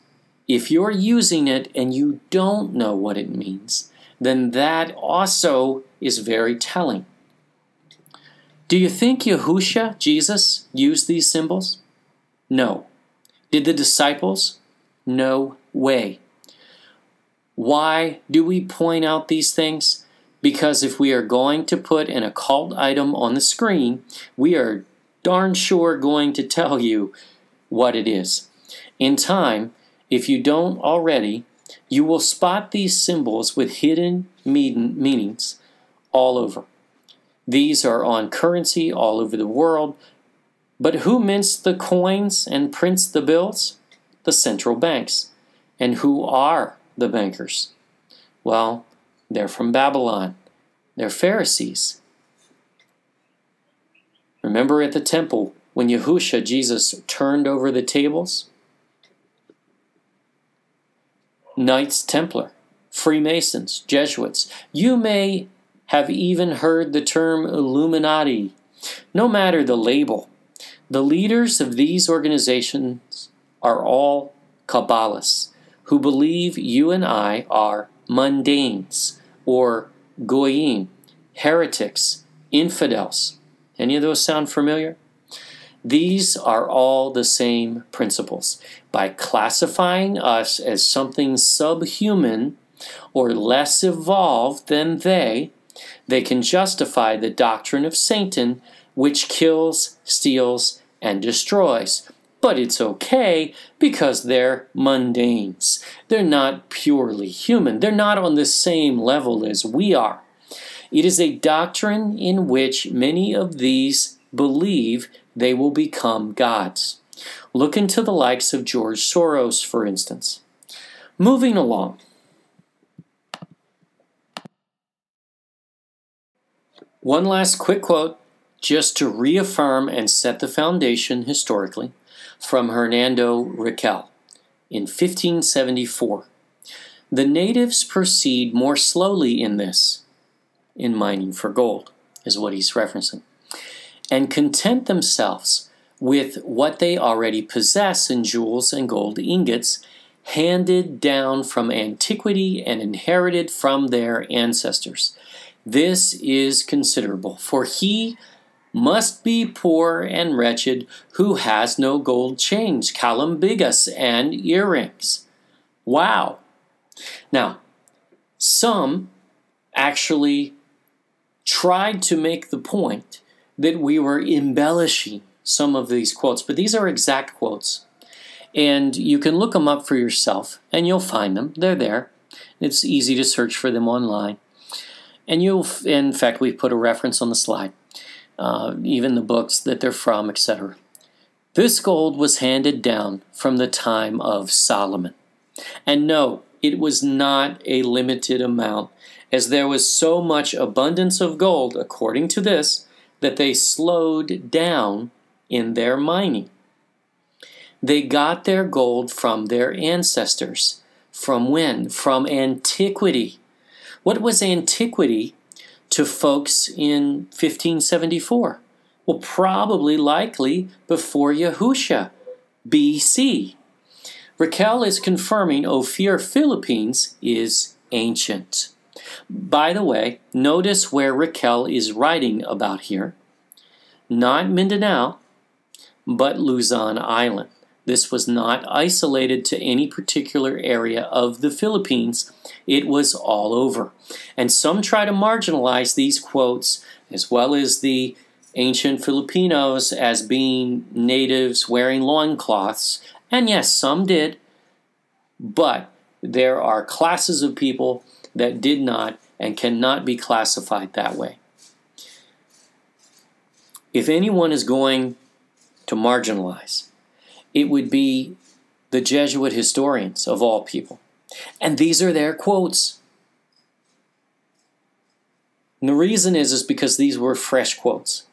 if you're using it and you don't know what it means, then that also is very telling. Do you think Yahushua, Jesus, used these symbols? No. Did the disciples? No way. Why do we point out these things? Because if we are going to put an occult item on the screen, we are darn sure going to tell you what it is. In time, if you don't already, you will spot these symbols with hidden meanings all over. These are on currency all over the world. But who mints the coins and prints the bills? The central banks. And who are the bankers? Well, they're from Babylon. They're Pharisees. Remember at the temple when Yahushua, Jesus, turned over the tables? Knights Templar, Freemasons, Jesuits. You may have even heard the term Illuminati. No matter the label, the leaders of these organizations are all Kabbalists who believe you and I are mundanes or goyim, heretics, infidels. Any of those sound familiar? These are all the same principles. By classifying us as something subhuman or less evolved than they can justify the doctrine of Satan, which kills, steals, and destroys. But it's okay because they're mundanes. They're not purely human. They're not on the same level as we are. It is a doctrine in which many of these believe they will become gods. Look into the likes of George Soros, for instance. Moving along. One last quick quote, just to reaffirm and set the foundation historically, from Hernando Raquel in 1574. The natives proceed more slowly in this, in mining for gold, is what he's referencing, and content themselves with what they already possess in jewels and gold ingots handed down from antiquity and inherited from their ancestors. This is considerable, for he must be poor and wretched who has no gold chains, calambigas, and earrings. Wow. Now, some actually tried to make the point that we were embellishing some of these quotes, but these are exact quotes. And you can look them up for yourself, and you'll find them. They're there. It's easy to search for them online. And in fact, we've put a reference on the slide, even the books that they're from, etc. This gold was handed down from the time of Solomon. And no, it was not a limited amount, as there was so much abundance of gold, according to this, that they slowed down in their mining. They got their gold from their ancestors. From when? From antiquity. What was antiquity to folks in 1574? Well, probably likely before Yahushua, BC. Raquel is confirming Ophir, Philippines is ancient. By the way, notice where Raquel is writing about here. Not Mindanao, but Luzon Island. This was not isolated to any particular area of the Philippines. It was all over. And some try to marginalize these quotes, as well as the ancient Filipinos, as being natives wearing loincloths. And yes, some did. But there are classes of people that did not and cannot be classified that way. If anyone is going to marginalize, it would be the Jesuit historians of all people. And these are their quotes. And the reason is because these were fresh quotes.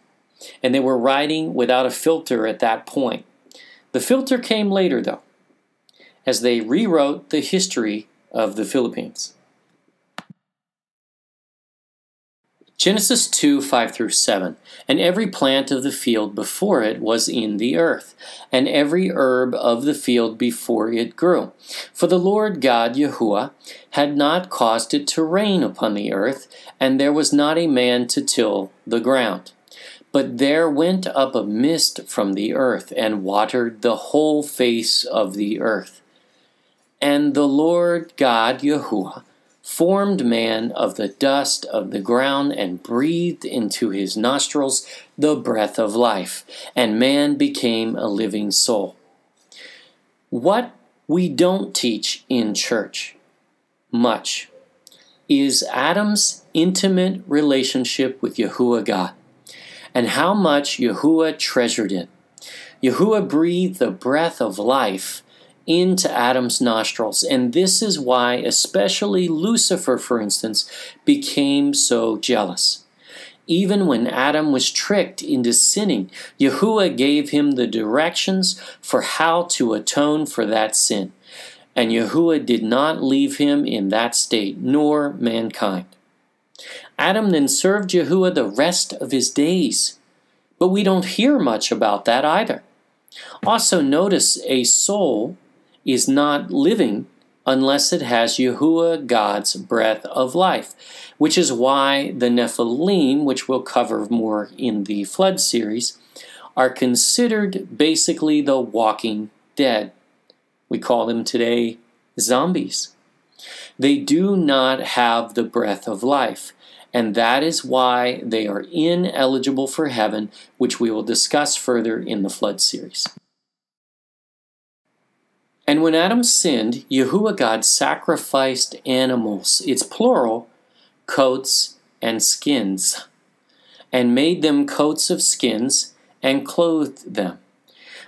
And they were writing without a filter at that point. The filter came later, though, as they rewrote the history of the Philippines. Genesis 2, 5 through 7. And every plant of the field before it was in the earth, and every herb of the field before it grew. For the Lord God, Yahuah, had not caused it to rain upon the earth, and there was not a man to till the ground. But there went up a mist from the earth, and watered the whole face of the earth. And the Lord God, Yahuah, formed man of the dust of the ground and breathed into his nostrils the breath of life, and man became a living soul. What we don't teach in church much is Adam's intimate relationship with Yahuah God, and how much Yahuah treasured it. Yahuah breathed the breath of life into Adam's nostrils, and this is why especially Lucifer, for instance, became so jealous. Even when Adam was tricked into sinning, Yahuah gave him the directions for how to atone for that sin, and Yahuah did not leave him in that state, nor mankind. Adam then served Yahuah the rest of his days, but we don't hear much about that either. Also notice a soul is not living unless it has Yahuah God's breath of life, which is why the Nephilim, which we'll cover more in the Flood series, are considered basically the walking dead. We call them today zombies. They do not have the breath of life, and that is why they are ineligible for heaven, which we will discuss further in the Flood series. And when Adam sinned, Yahuah God sacrificed animals, it's plural, coats and skins, and made them coats of skins and clothed them.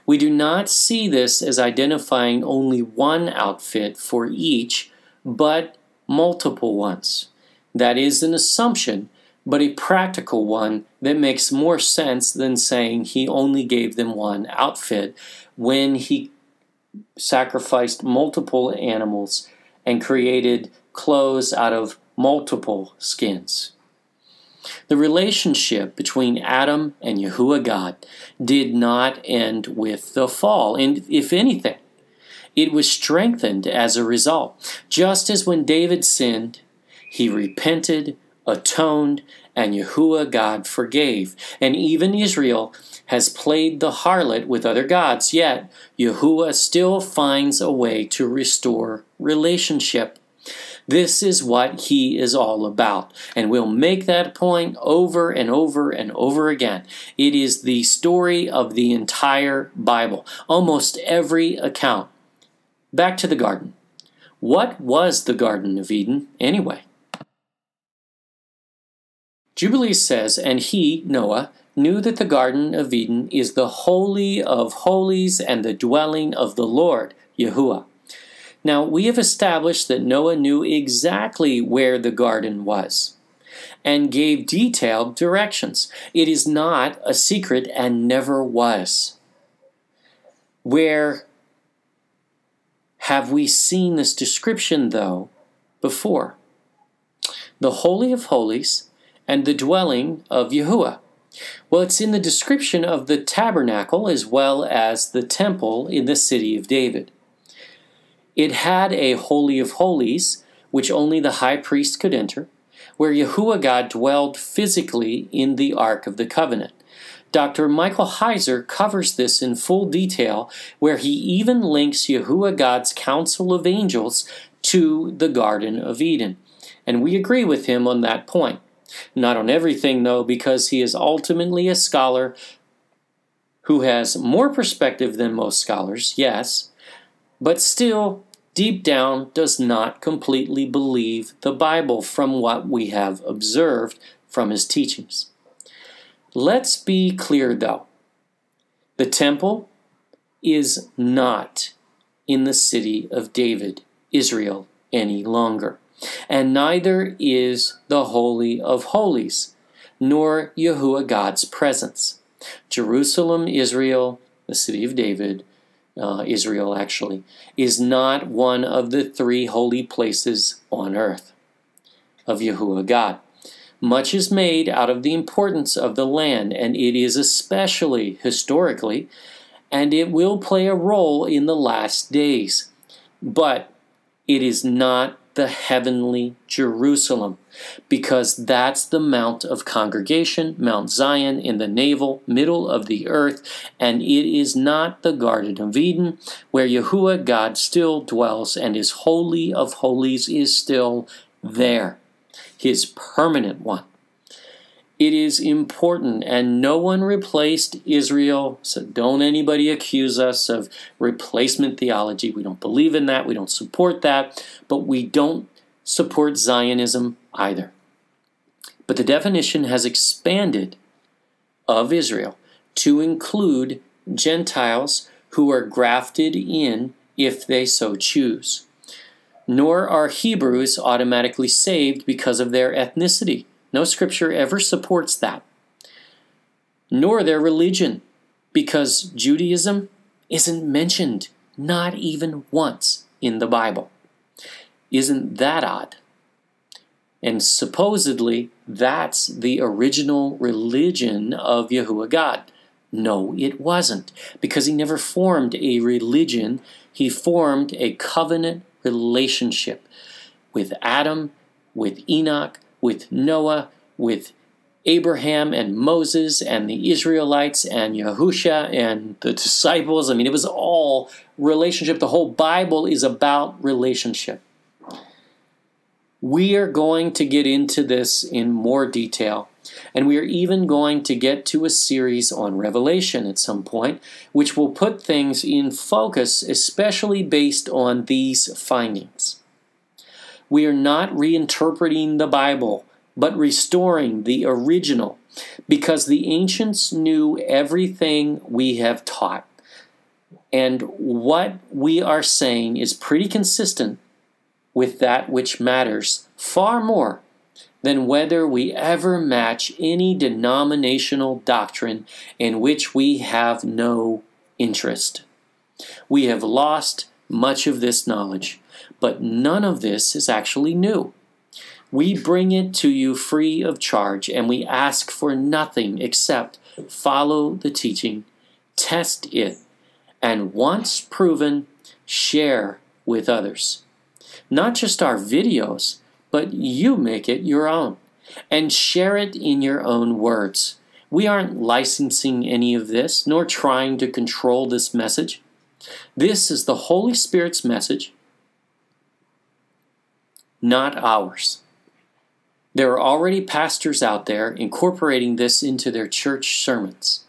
We do not see this as identifying only one outfit for each, but multiple ones. That is an assumption, but a practical one that makes more sense than saying he only gave them one outfit when he sacrificed multiple animals and created clothes out of multiple skins. The relationship between Adam and Yahuah God did not end with the fall, and if anything, it was strengthened as a result. Just as when David sinned, he repented, atoned, and Yahuah God forgave. And even Israel has played the harlot with other gods, yet Yahuah still finds a way to restore relationship. This is what he is all about. And we'll make that point over and over and over again. It is the story of the entire Bible, almost every account. Back to the garden. What was the Garden of Eden anyway? Jubilees says, and he, Noah, knew that the Garden of Eden is the holy of holies and the dwelling of the Lord, Yahuah. Now, we have established that Noah knew exactly where the garden was and gave detailed directions. It is not a secret and never was. Where have we seen this description, though, before? The Holy of Holies and the dwelling of Yahuah. Well, it's in the description of the tabernacle as well as the temple in the city of David. It had a Holy of Holies, which only the high priest could enter, where Yahuah God dwelled physically in the Ark of the Covenant. Dr. Michael Heiser covers this in full detail, where he even links Yahuah God's council of angels to the Garden of Eden. And we agree with him on that point. Not on everything, though, because he is ultimately a scholar who has more perspective than most scholars, yes, but still, deep down, does not completely believe the Bible from what we have observed from his teachings. Let's be clear, though. The temple is not in the city of David, Israel, any longer. And neither is the Holy of Holies, nor Yahuah God's presence. Jerusalem, Israel, the city of David, Israel actually, is not one of the three holy places on earth of Yahuah God. Much is made out of the importance of the land, and it is especially historically, and it will play a role in the last days. But it is not the heavenly Jerusalem, because that's the Mount of Congregation, Mount Zion, in the middle of the earth, and it is not the Garden of Eden, where Yahuah God still dwells, and his Holy of Holies is still there, his permanent one. It is important, and no one replaced Israel, so don't anybody accuse us of replacement theology. We don't believe in that, we don't support that, but we don't support Zionism either. But the definition has expanded of Israel to include Gentiles who are grafted in if they so choose. Nor are Hebrews automatically saved because of their ethnicity. No scripture ever supports that. Nor their religion, because Judaism isn't mentioned, not even once in the Bible. Isn't that odd? And supposedly, that's the original religion of Yahuah God. No, it wasn't, because he never formed a religion. He formed a covenant relationship with Adam, with Enoch, with Noah, with Abraham and Moses and the Israelites and Yahusha and the disciples. I mean, it was all relationship. The whole Bible is about relationship. We are going to get into this in more detail, and we are even going to get to a series on Revelation at some point, which will put things in focus, especially based on these findings. We are not reinterpreting the Bible, but restoring the original, because the ancients knew everything we have taught. And what we are saying is pretty consistent with that which matters far more than whether we ever match any denominational doctrine in which we have no interest. We have lost much of this knowledge, but none of this is actually new. We bring it to you free of charge, and we ask for nothing except follow the teaching, test it, and once proven, share with others. Not just our videos, but you make it your own, and share it in your own words. We aren't licensing any of this, nor trying to control this message. This is the Holy Spirit's message. not ours. There are already pastors out there incorporating this into their church sermons,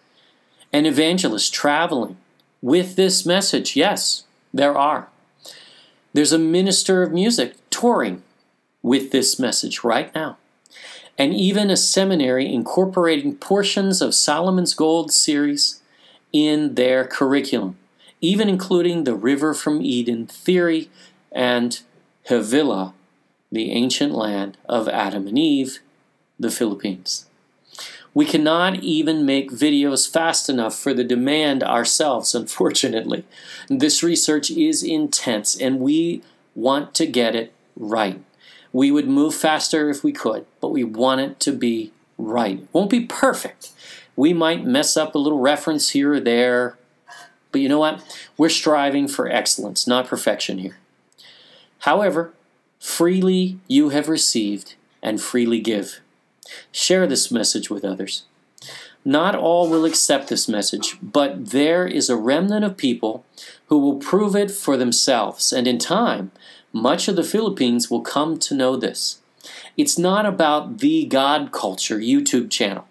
and evangelists traveling with this message. Yes, there are. There's a minister of music touring with this message right now, and even a seminary incorporating portions of Solomon's Gold series in their curriculum, even including the River from Eden theory and Havilah, the ancient land of Adam and Eve, the Philippines. We cannot even make videos fast enough for the demand ourselves, unfortunately. This research is intense, and we want to get it right. We would move faster if we could, but we want it to be right. It won't be perfect. We might mess up a little reference here or there, but you know what? We're striving for excellence, not perfection here. However, freely you have received, and freely give. Share this message with others. Not all will accept this message, but there is a remnant of people who will prove it for themselves, and in time, much of the Philippines will come to know this. It's not about the God Culture YouTube channel,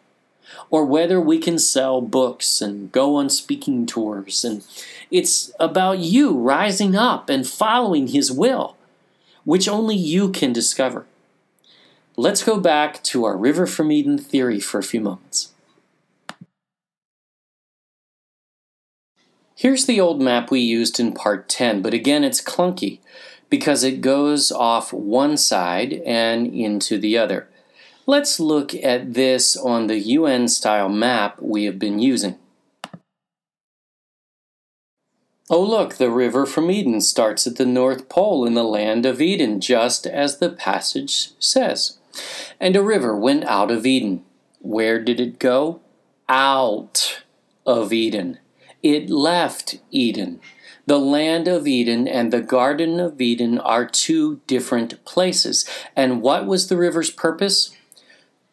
or whether we can sell books and go on speaking tours, and it's about you rising up and following His will, which only you can discover. Let's go back to our River from Eden theory for a few moments. Here's the old map we used in part 10, but again it's clunky because it goes off one side and into the other. Let's look at this on the UN-style map we have been using. Oh look, the River from Eden starts at the North Pole in the land of Eden, just as the passage says. And a river went out of Eden. Where did it go? Out of Eden. It left Eden. The land of Eden and the Garden of Eden are two different places. And what was the river's purpose?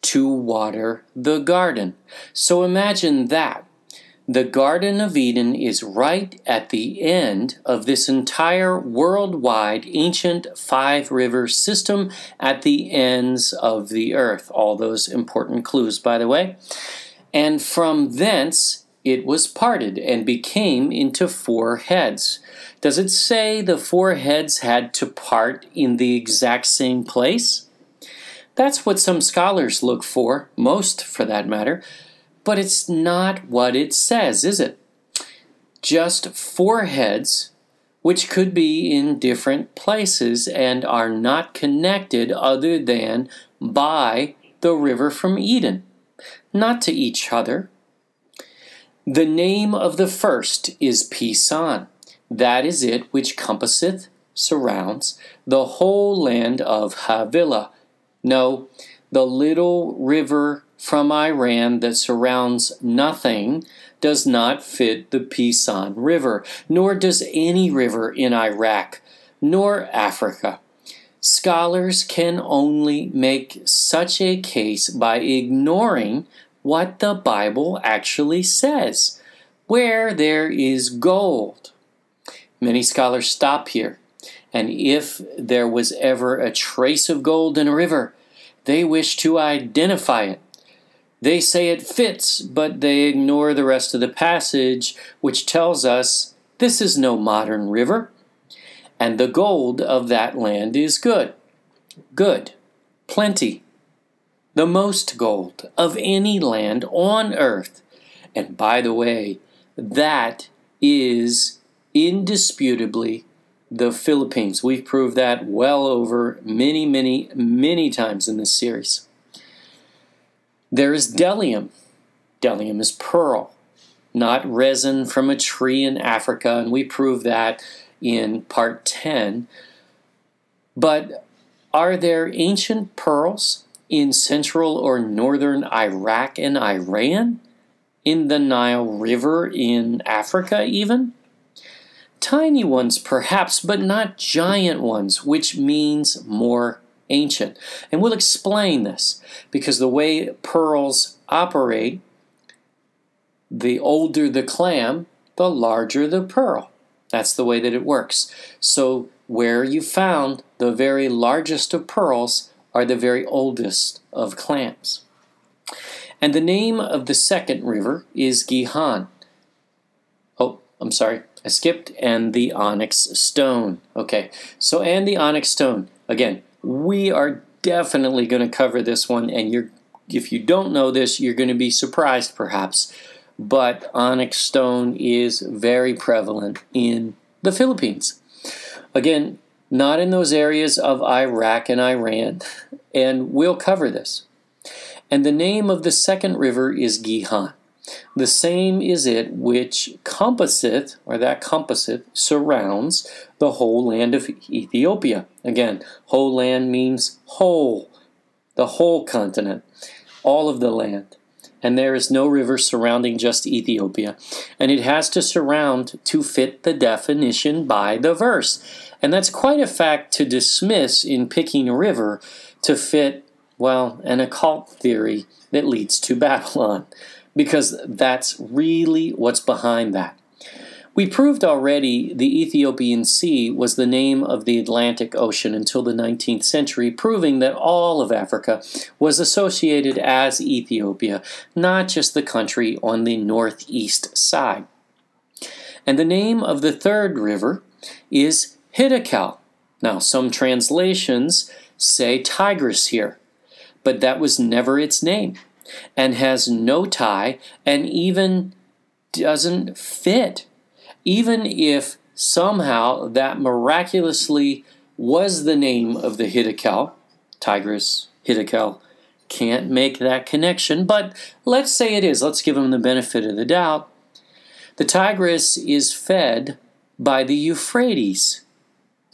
To water the garden. So imagine that. The Garden of Eden is right at the end of this entire worldwide ancient five-river system at the ends of the earth. All those important clues, by the way. And from thence it was parted and became into four heads. Does it say the four heads had to part in the exact same place? That's what some scholars look for, most for that matter. But it's not what it says, is it? Just four heads, which could be in different places and are not connected other than by the river from Eden, not to each other. The name of the first is Pison. That is it which compasseth, surrounds, the whole land of Havilah. No, the little river from Iran that surrounds nothing does not fit the Pison River, nor does any river in Iraq, nor Africa. Scholars can only make such a case by ignoring what the Bible actually says, where there is gold. Many scholars stop here, and if there was ever a trace of gold in a river, they wish to identify it. They say it fits, but they ignore the rest of the passage, which tells us this is no modern river, and the gold of that land is good. Good. Plenty. The most gold of any land on earth. And by the way, that is indisputably the Philippines. We've proved that well over many times in this series. There is bdellium. Bdellium is pearl, not resin from a tree in Africa, and we proved that in part 10. But are there ancient pearls in central or northern Iraq and Iran? In the Nile River in Africa even? Tiny ones perhaps, but not giant ones, which means more ancient. And we'll explain this, because the way pearls operate, the older the clam, the larger the pearl. That's the way that it works. So where you found the very largest of pearls are the very oldest of clams. And the name of the second river is Gihon. Oh, I'm sorry, I skipped. And the onyx stone. Okay, so and the onyx stone. Again, we are definitely going to cover this one, and if you don't know this, you're going to be surprised perhaps. But onyx stone is very prevalent in the Philippines. Again, not in those areas of Iraq and Iran, and we'll cover this. And the name of the second river is Gihon. The same is it which compasseth, or that compasseth, surrounds the whole land of Ethiopia. Again, whole land means whole, the whole continent, all of the land. And there is no river surrounding just Ethiopia. And it has to surround to fit the definition by the verse. And that's quite a fact to dismiss in picking a river to fit, well, an occult theory that leads to Babylon. Because that's really what's behind that. We proved already the Ethiopian Sea was the name of the Atlantic Ocean until the 19th century, proving that all of Africa was associated as Ethiopia, not just the country on the northeast side. And the name of the third river is Hiddekel. Now, some translations say Tigris here, but that was never its name, and has no tie, and even doesn't fit. Even if somehow that miraculously was the name of the Hiddekel, Tigris, Hiddekel, can't make that connection, but let's say it is. Let's give them the benefit of the doubt. The Tigris is fed by the Euphrates,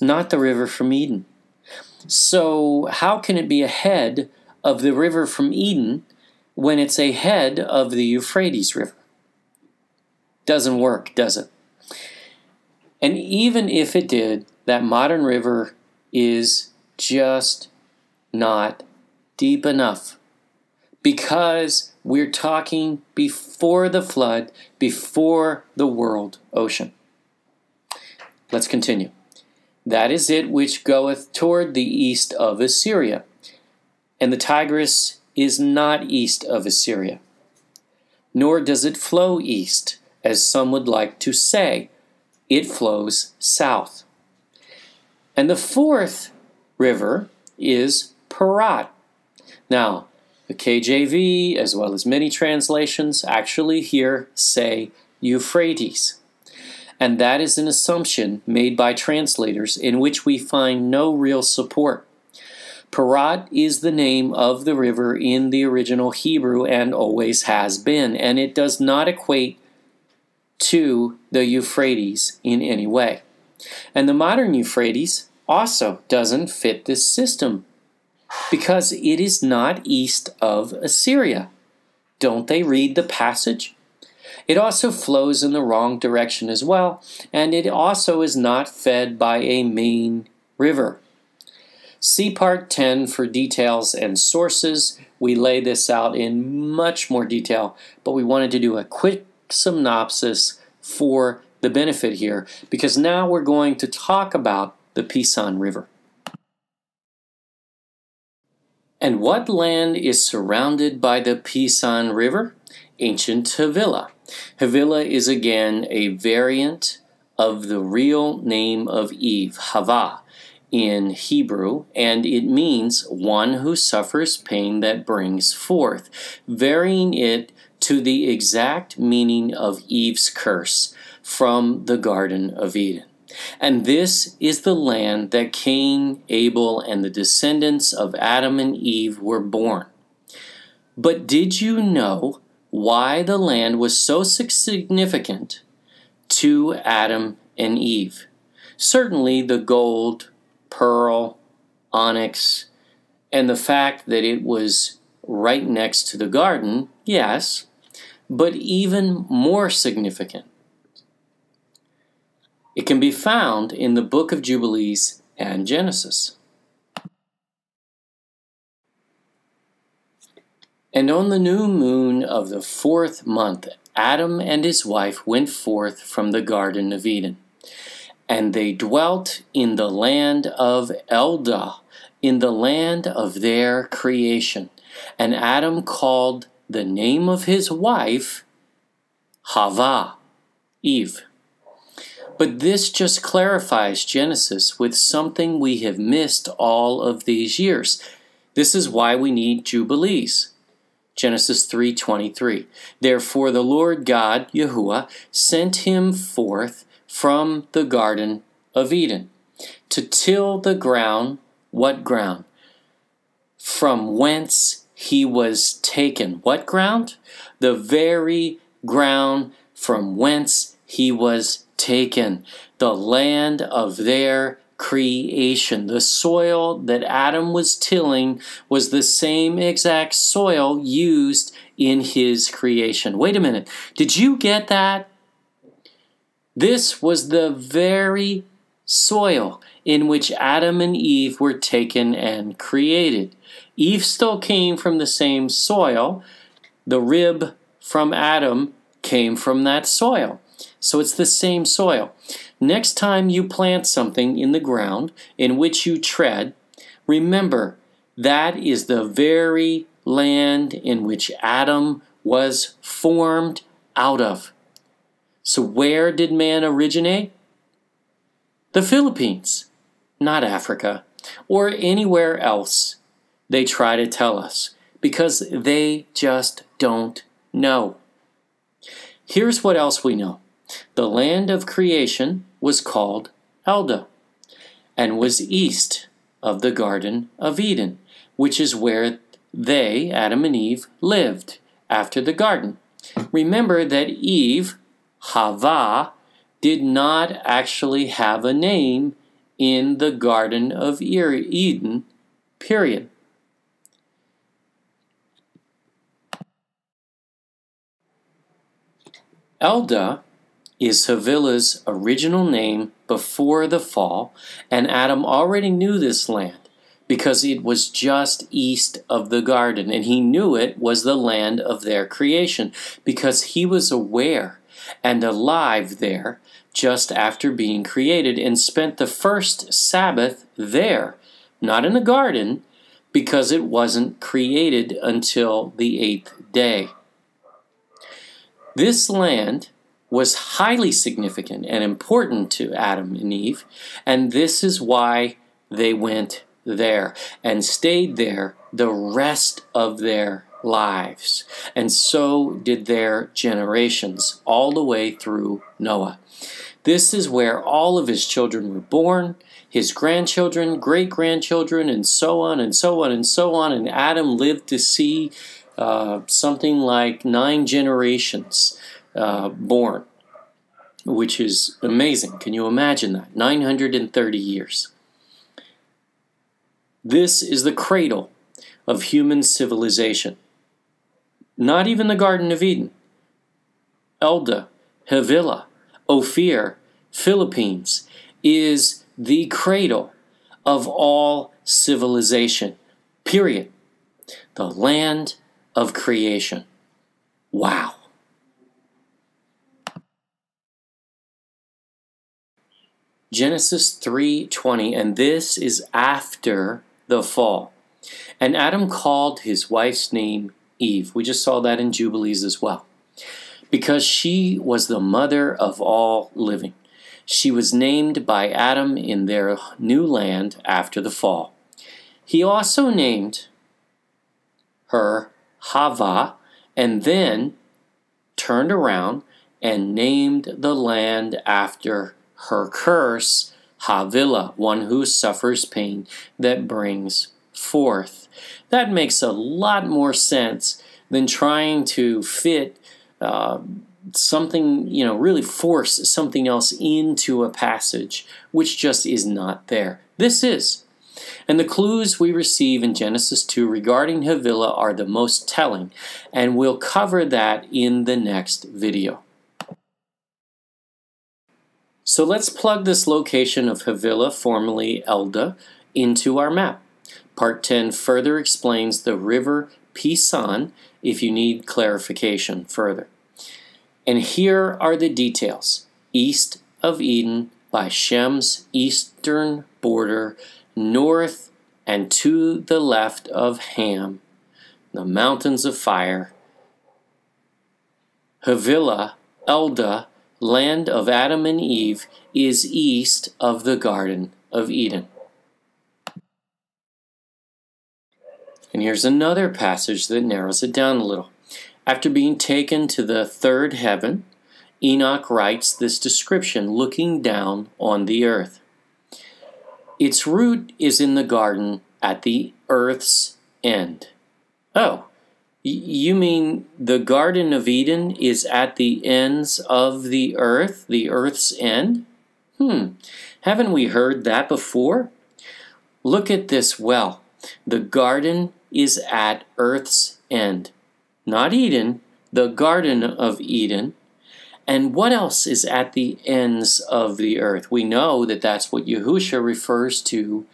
not the river from Eden. So how can it be a head of the river from Eden when it's a head of the Euphrates River? Doesn't work, does it? And even if it did, that modern river is just not deep enough. Because we're talking before the flood, before the world ocean. Let's continue. That is it which goeth toward the east of Assyria. And the Tigris is not east of Assyria. Nor does it flow east, as some would like to say. It flows south. And the fourth river is Parat. Now, the KJV, as well as many translations, actually here say Euphrates. And that is an assumption made by translators in which we find no real support. Parat is the name of the river in the original Hebrew and always has been, and it does not equate to the Euphrates in any way. And the modern Euphrates also doesn't fit this system because it is not east of Assyria. Don't they read the passage? It also flows in the wrong direction as well, and it also is not fed by a main river. See Part 10 for details and sources. We lay this out in much more detail, but we wanted to do a quick synopsis for the benefit here, because now we're going to talk about the Pison River. And what land is surrounded by the Pison River? Ancient Havilah. Havilah is again a variant of the real name of Eve, Havah, in Hebrew, and it means one who suffers pain that brings forth, varying it to the exact meaning of Eve's curse from the Garden of Eden. And this is the land that Cain, Abel, and the descendants of Adam and Eve were born. But did you know why the land was so significant to Adam and Eve? Certainly the gold, pearl, onyx, and the fact that it was right next to the garden, yes, but even more significant. It can be found in the book of Jubilees and Genesis. And on the new moon of the 4th month, Adam and his wife went forth from the Garden of Eden. And they dwelt in the land of Eldah, in the land of their creation. And Adam called the name of his wife Havilah, Eve. But this just clarifies Genesis with something we have missed all of these years. This is why we need Jubilees. Genesis 3:23. Therefore the Lord God, Yahuah, sent him forth from the Garden of Eden to till the ground. What ground? From whence he was taken. What ground? The very ground from whence he was taken. The land of their creation. The soil that Adam was tilling was the same exact soil used in his creation. Wait a minute. Did you get that? This was the very soil in which Adam and Eve were taken and created. Eve still came from the same soil. The rib from Adam came from that soil. So it's the same soil. Next time you plant something in the ground in which you tread, remember that is the very land in which Adam was formed out of. So where did man originate? The Philippines, not Africa, or anywhere else. They try to tell us because they just don't know. Here's what else we know. The land of creation was called Eldah and was east of the Garden of Eden, which is where they, Adam and Eve, lived after the garden. Remember that Eve, Havilah, did not actually have a name in the Garden of Eden, period. Eldah is Havilah's original name before the fall, and Adam already knew this land because it was just east of the garden, and he knew it was the land of their creation because he was aware and alive there just after being created and spent the first Sabbath there, not in the garden, because it wasn't created until the 8th day. This land was highly significant and important to Adam and Eve, and this is why they went there and stayed there the rest of their lives. And so did their generations, all the way through Noah. This is where all of his children were born, his grandchildren, great-grandchildren, and so on and so on and so on, and Adam lived to see something like 9 generations born, which is amazing. Can you imagine that? 930 years. This is the cradle of human civilization. Not even the Garden of Eden. Eldah, Havilah, Ophir, Philippines is the cradle of all civilization. Period. The land of creation. Wow. Genesis 3:20, and this is after the fall. And Adam called his wife's name Eve. We just saw that in Jubilees as well. Because she was the mother of all living. She was named by Adam in their new land after the fall. He also named her Havilah, and then turned around and named the land after her curse, Havilah, one who suffers pain that brings forth. That makes a lot more sense than trying to fit something, really force something else into a passage, which just is not there. This is. And the clues we receive in Genesis 2 regarding Havilah are the most telling, and we'll cover that in the next video. So let's plug this location of Havilah, formerly Eldah, into our map. Part 10 further explains the river Pison if you need clarification further. And here are the details. East of Eden by Shem's eastern border, north and to the left of Ham, the mountains of fire. Havilah, Elda, land of Adam and Eve, is east of the Garden of Eden. And here's another passage that narrows it down a little. After being taken to the third heaven, Enoch writes this description looking down on the earth. Its root is in the garden at the earth's end. Oh, you mean the Garden of Eden is at the ends of the earth's end? Haven't we heard that before? Look at this well. The garden is at earth's end. Not Eden, the Garden of Eden. And what else is at the ends of the earth? We know that that's what Yahuah refers to,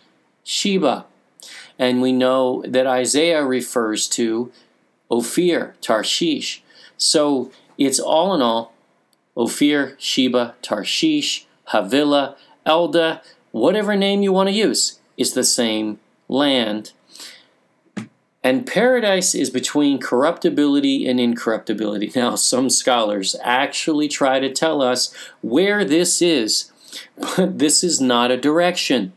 Sheba. And we know that Isaiah refers to Ophir, Tarshish. So it's all in all, Ophir, Sheba, Tarshish, Havilah, Elda, whatever name you want to use, is the same land. And paradise is between corruptibility and incorruptibility. Now, some scholars actually try to tell us where this is, but this is not a direction.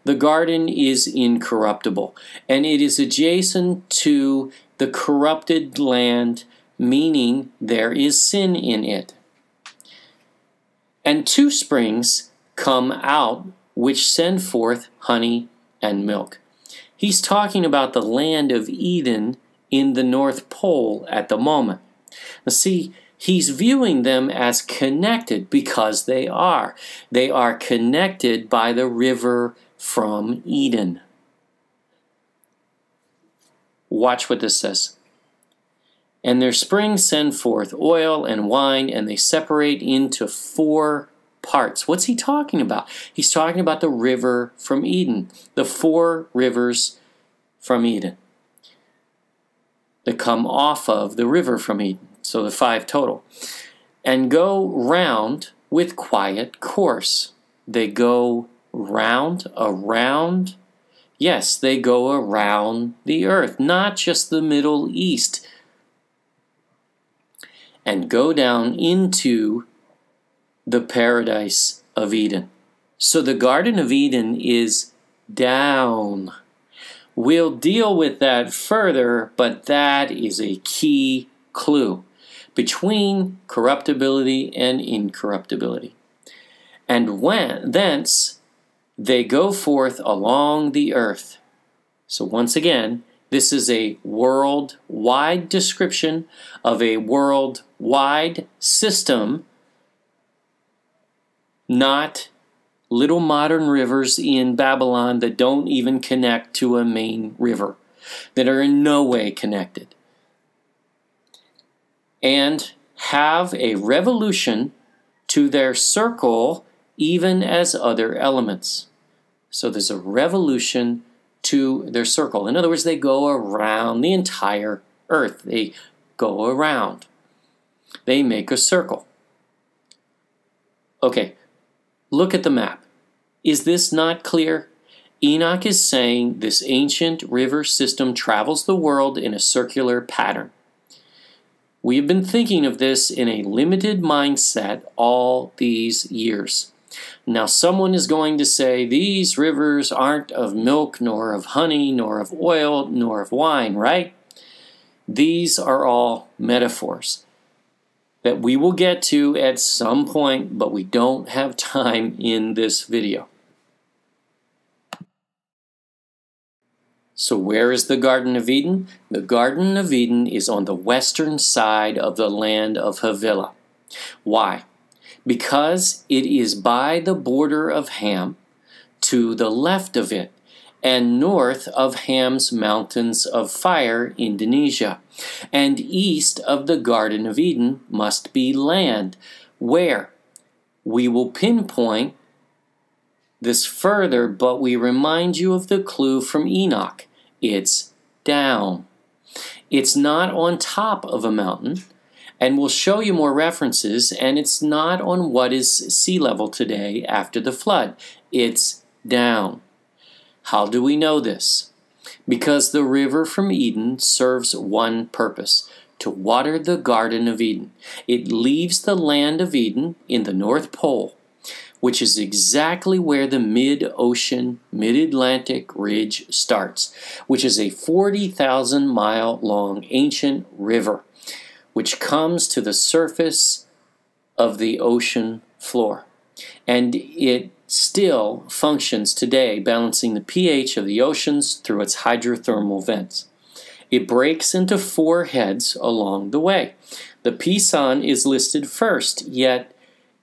The garden is incorruptible, and it is adjacent to the corrupted land, meaning there is sin in it. And two springs come out which send forth honey and milk. He's talking about the land of Eden in the North Pole at the moment. Now see, he's viewing them as connected because they are. They are connected by the river from Eden. Watch what this says. And their springs send forth oil and wine, and they separate into 4 parts. What's he talking about? He's talking about the river from Eden, the 4 rivers from Eden that come off of the river from Eden, so the 5 total, and go round with quiet course. They go round, around. Yes, they go around the earth, not just the Middle East, and go down into the paradise of Eden. So the Garden of Eden is down. We'll deal with that further, but that is a key clue between corruptibility and incorruptibility. And thence they go forth along the earth. So once again, this is a worldwide description of a worldwide system, not little modern rivers in Babylon that don't even connect to a main river, that are in no way connected, and have a revolution to their circle even as other elements. So there's a revolution to their circle. In other words, they go around the entire earth. They go around. They make a circle. Okay, look at the map. Is this not clear? Enoch is saying this ancient river system travels the world in a circular pattern. We have been thinking of this in a limited mindset all these years. Now someone is going to say these rivers aren't of milk, nor of honey, nor of oil, nor of wine, right? These are all metaphors that we will get to at some point, but we don't have time in this video. So where is the Garden of Eden? The Garden of Eden is on the western side of the land of Havilah. Why? Because it is by the border of Ham, to the left of it, and north of Ham's mountains of fire, Indonesia. And east of the Garden of Eden must be land, where we will pinpoint this further, but we remind you of the clue from Enoch. It's down. It's not on top of a mountain, And we'll show you more references, and it's not on what is sea level today after the flood. It's down. How do we know this? Because the river from Eden serves one purpose: to water the Garden of Eden. It leaves the land of Eden in the North Pole, which is exactly where the mid-ocean, mid-Atlantic ridge starts, which is a 40,000-mile-long ancient river, which comes to the surface of the ocean floor. And it still functions today, balancing the pH of the oceans through its hydrothermal vents. It breaks into 4 heads along the way. The Pison is listed first, yet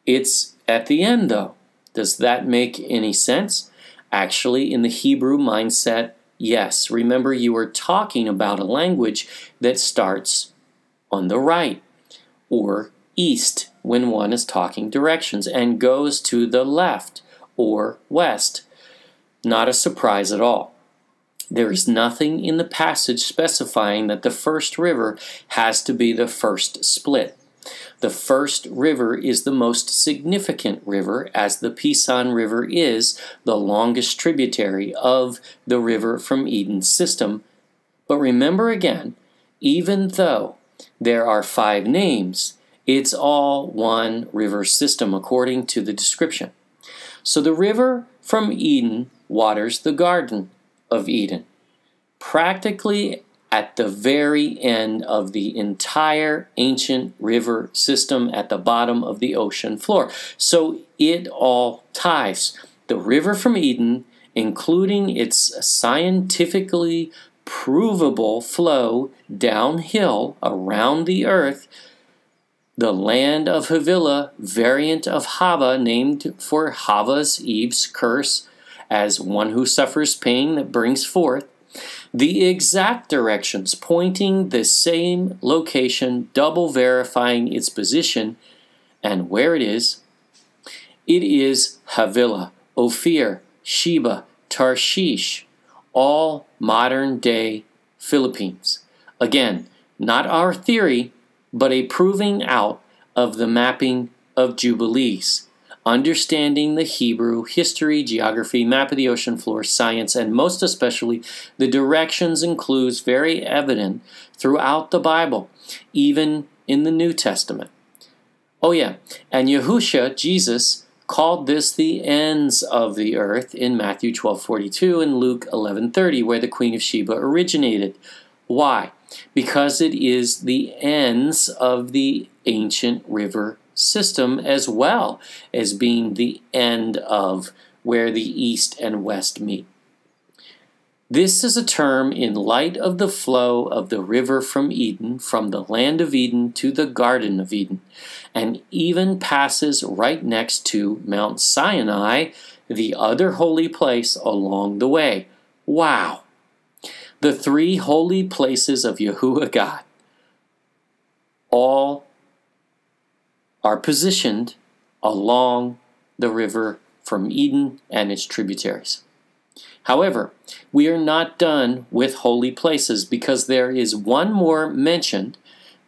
it's at the end though. Does that make any sense? Actually, in the Hebrew mindset, yes. Remember, you were talking about a language that starts on the right or east when one is talking directions and goes to the left or west. Not a surprise at all. There is nothing in the passage specifying that the first river has to be the first split. The first river is the most significant river, as the Pison River is the longest tributary of the river from Eden system. But remember again, even though there are 5 names, it's all one river system according to the description. So the river from Eden waters the Garden of Eden, practically at the very end of the entire ancient river system at the bottom of the ocean floor. So it all ties. The river from Eden, including its scientifically provable flow downhill around the earth, the land of Havilah, variant of Hava, named for Hava's, Eve's curse, as one who suffers pain that brings forth, the exact directions pointing the same location, double verifying its position and where it is. It is Havilah, Ophir, Sheba, Tarshish, all modern-day Philippines. Again, not our theory, but a proving out of the mapping of Jubilees, understanding the Hebrew, history, geography, map of the ocean floor, science, and most especially the directions and clues very evident throughout the Bible, even in the New Testament. Oh yeah, and Yahushua, Jesus, called this the ends of the earth in Matthew 12:42 and Luke 11:30, where the Queen of Sheba originated. Why? Because it is the ends of the ancient river system, as well as being the end of where the east and west meet. This is a term in light of the flow of the river from Eden, from the land of Eden to the Garden of Eden, and even passes right next to Mount Sinai, the other holy place along the way. Wow! The 3 holy places of Yahuah God all are positioned along the river from Eden and its tributaries. However, we are not done with holy places, because there is one more mentioned,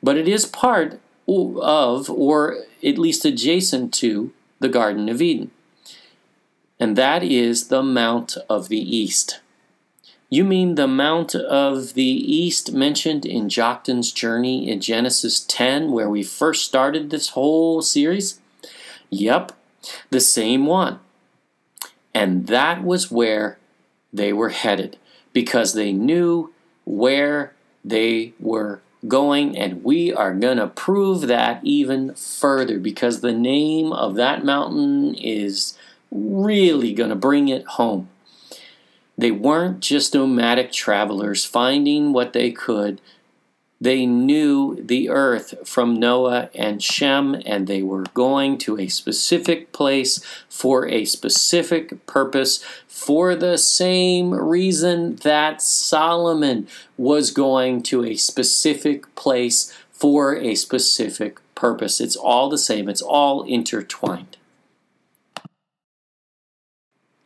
but it is part of, or at least adjacent to, the Garden of Eden. And that is the Mount of the East. You mean the Mount of the East mentioned in Joktan's journey in Genesis 10, where we first started this whole series? Yep, the same one. And that was where they were headed, because they knew where they were going, and we are going to prove that even further, because the name of that mountain is really going to bring it home. They weren't just nomadic travelers finding what they could. They knew the earth from Noah and Shem, and they were going to a specific place for a specific purpose, for the same reason that Solomon was going to a specific place for a specific purpose. It's all the same. It's all intertwined.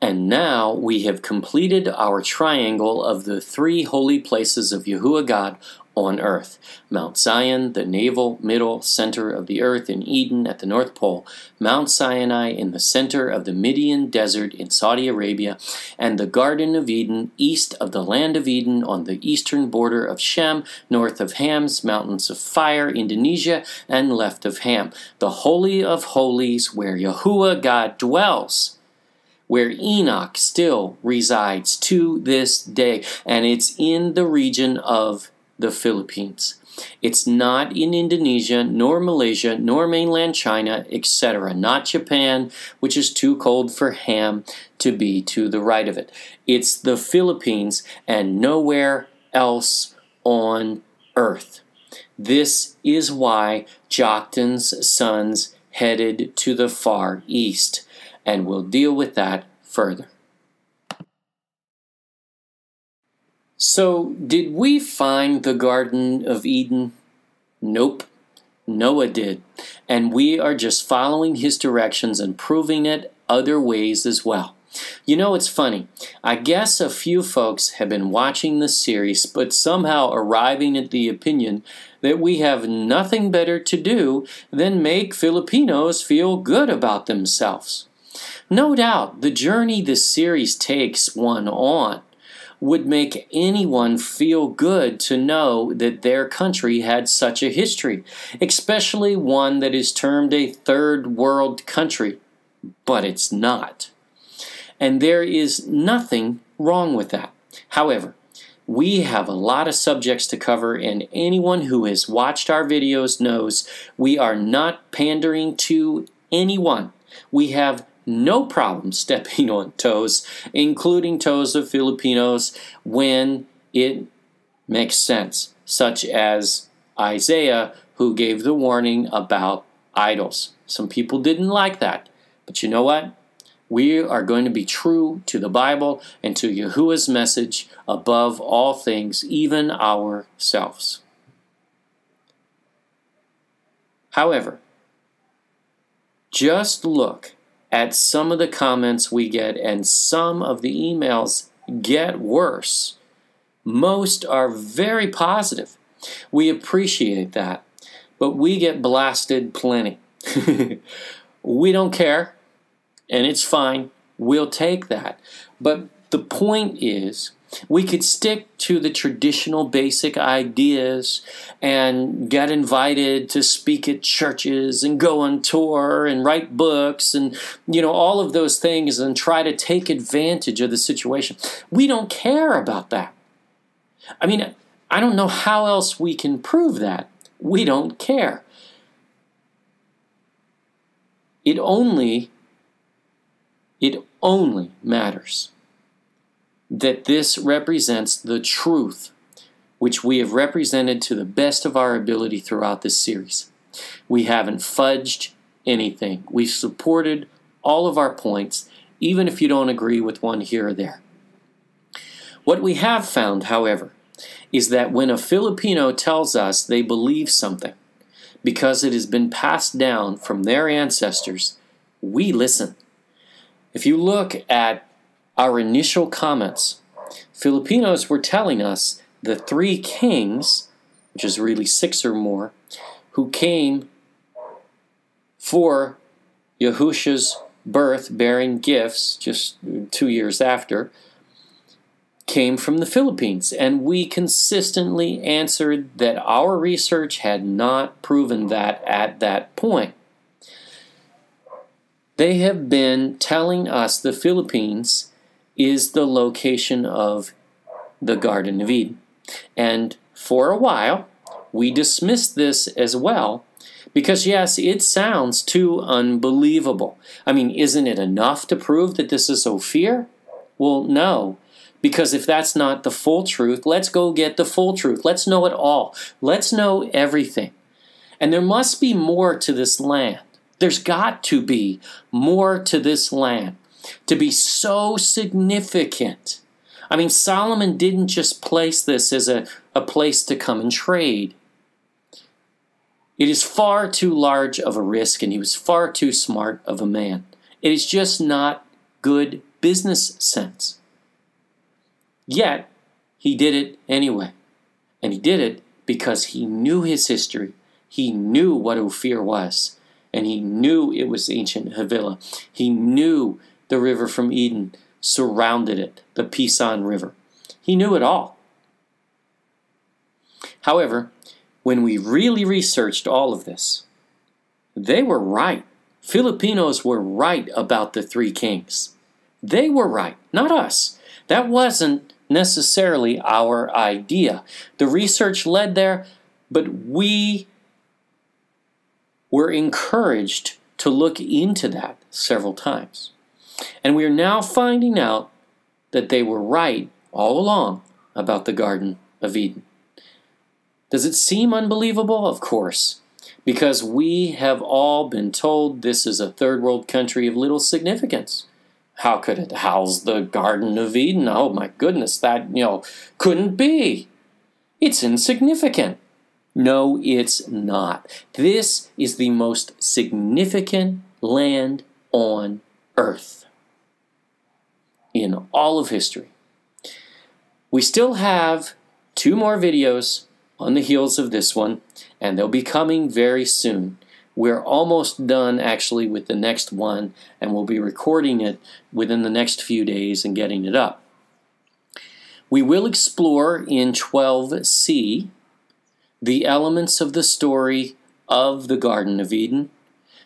And now we have completed our triangle of the 3 holy places of Yahuah God, on earth. Mount Zion, the navel middle center of the earth in Eden at the North Pole, Mount Sinai in the center of the Midian desert in Saudi Arabia, and the Garden of Eden east of the land of Eden on the eastern border of Shem, north of Ham's mountains of fire, Indonesia, and left of Ham. The Holy of Holies, where Yahuah God dwells, where Enoch still resides to this day, and it's in the region of the Philippines. It's not in Indonesia, nor Malaysia, nor mainland China, etc. Not Japan, which is too cold for Ham to be to the right of it. It's the Philippines and nowhere else on earth. This is why Joktan's sons headed to the Far East, and we'll deal with that further. So, did we find the Garden of Eden? Nope. Noah did. And we are just following his directions and proving it other ways as well. You know, it's funny. I guess a few folks have been watching this series, but somehow arriving at the opinion that we have nothing better to do than make Filipinos feel good about themselves. No doubt, the journey this series takes one on would make anyone feel good to know that their country had such a history, especially one that is termed a third world country, but it's not. And there is nothing wrong with that. However, we have a lot of subjects to cover, and anyone who has watched our videos knows we are not pandering to anyone. We have no problem stepping on toes, including toes of Filipinos, when it makes sense, such as Isaiah, who gave the warning about idols. Some people didn't like that, but you know what? We are going to be true to the Bible and to Yahuah's message above all things, even ourselves. However, just look at some of the comments we get, and some of the emails get worse. Most are very positive. We appreciate that, but we get blasted plenty. We don't care, and it's fine. We'll take that. But the point is, we could stick to the traditional basic ideas and get invited to speak at churches and go on tour and write books and, you know, all of those things and try to take advantage of the situation. We don't care about that. I mean, I don't know how else we can prove that. We don't care. It only matters that this represents the truth, which we have represented to the best of our ability throughout this series. We haven't fudged anything. We've supported all of our points, even if you don't agree with one here or there. What we have found, however, is that when a Filipino tells us they believe something because it has been passed down from their ancestors, we listen. If you look at our initial comments, Filipinos were telling us the 3 kings, which is really 6 or more, who came for Yahushua's birth bearing gifts just 2 years after, came from the Philippines. And we consistently answered that our research had not proven that at that point. They have been telling us the Philippines is the location of the Garden of Eden. And for a while, we dismissed this as well, because yes, it sounds too unbelievable. I mean, isn't it enough to prove that this is Ophir? Well, no, because if that's not the full truth, let's go get the full truth. Let's know it all. Let's know everything. And there must be more to this land. There's got to be more to this land to be so significant. I mean, Solomon didn't just place this as a place to come and trade. It is far too large of a risk, and he was far too smart of a man. It is just not good business sense. Yet, he did it anyway. And he did it because he knew his history. He knew what Ophir was, and he knew it was ancient Havilah. He knew the river from Eden surrounded it, the Pison River. He knew it all. However, when we really researched all of this, they were right. Filipinos were right about the three kings. They were right, not us. That wasn't necessarily our idea. The research led there, but we were encouraged to look into that several times. And we are now finding out that they were right all along about the Garden of Eden. Does it seem unbelievable? Of course, because we have all been told this is a third world country of little significance. How could it house the Garden of Eden? Oh my goodness, that, couldn't be. It's insignificant. No, it's not. This is the most significant land on earth in all of history. We still have 2 more videos on the heels of this one, and they'll be coming very soon. We're almost done actually with the next one, and we'll be recording it within the next few days and getting it up. We will explore in 12c the elements of the story of the Garden of Eden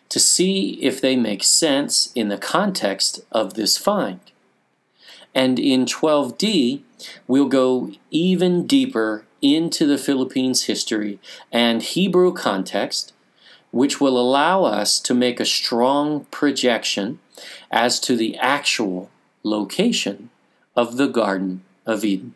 to see if they make sense in the context of this find. And in 12d, we'll go even deeper into the Philippines history and Hebrew context, which will allow us to make a strong projection as to the actual location of the Garden of Eden.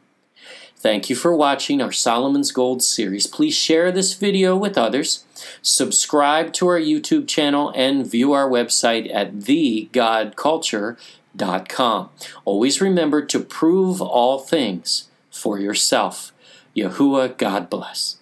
Thank you for watching our Solomon's Gold series. Please share this video with others, subscribe to our YouTube channel, and view our website at thegodculture.com. Always remember to prove all things for yourself. Yahuah, God bless.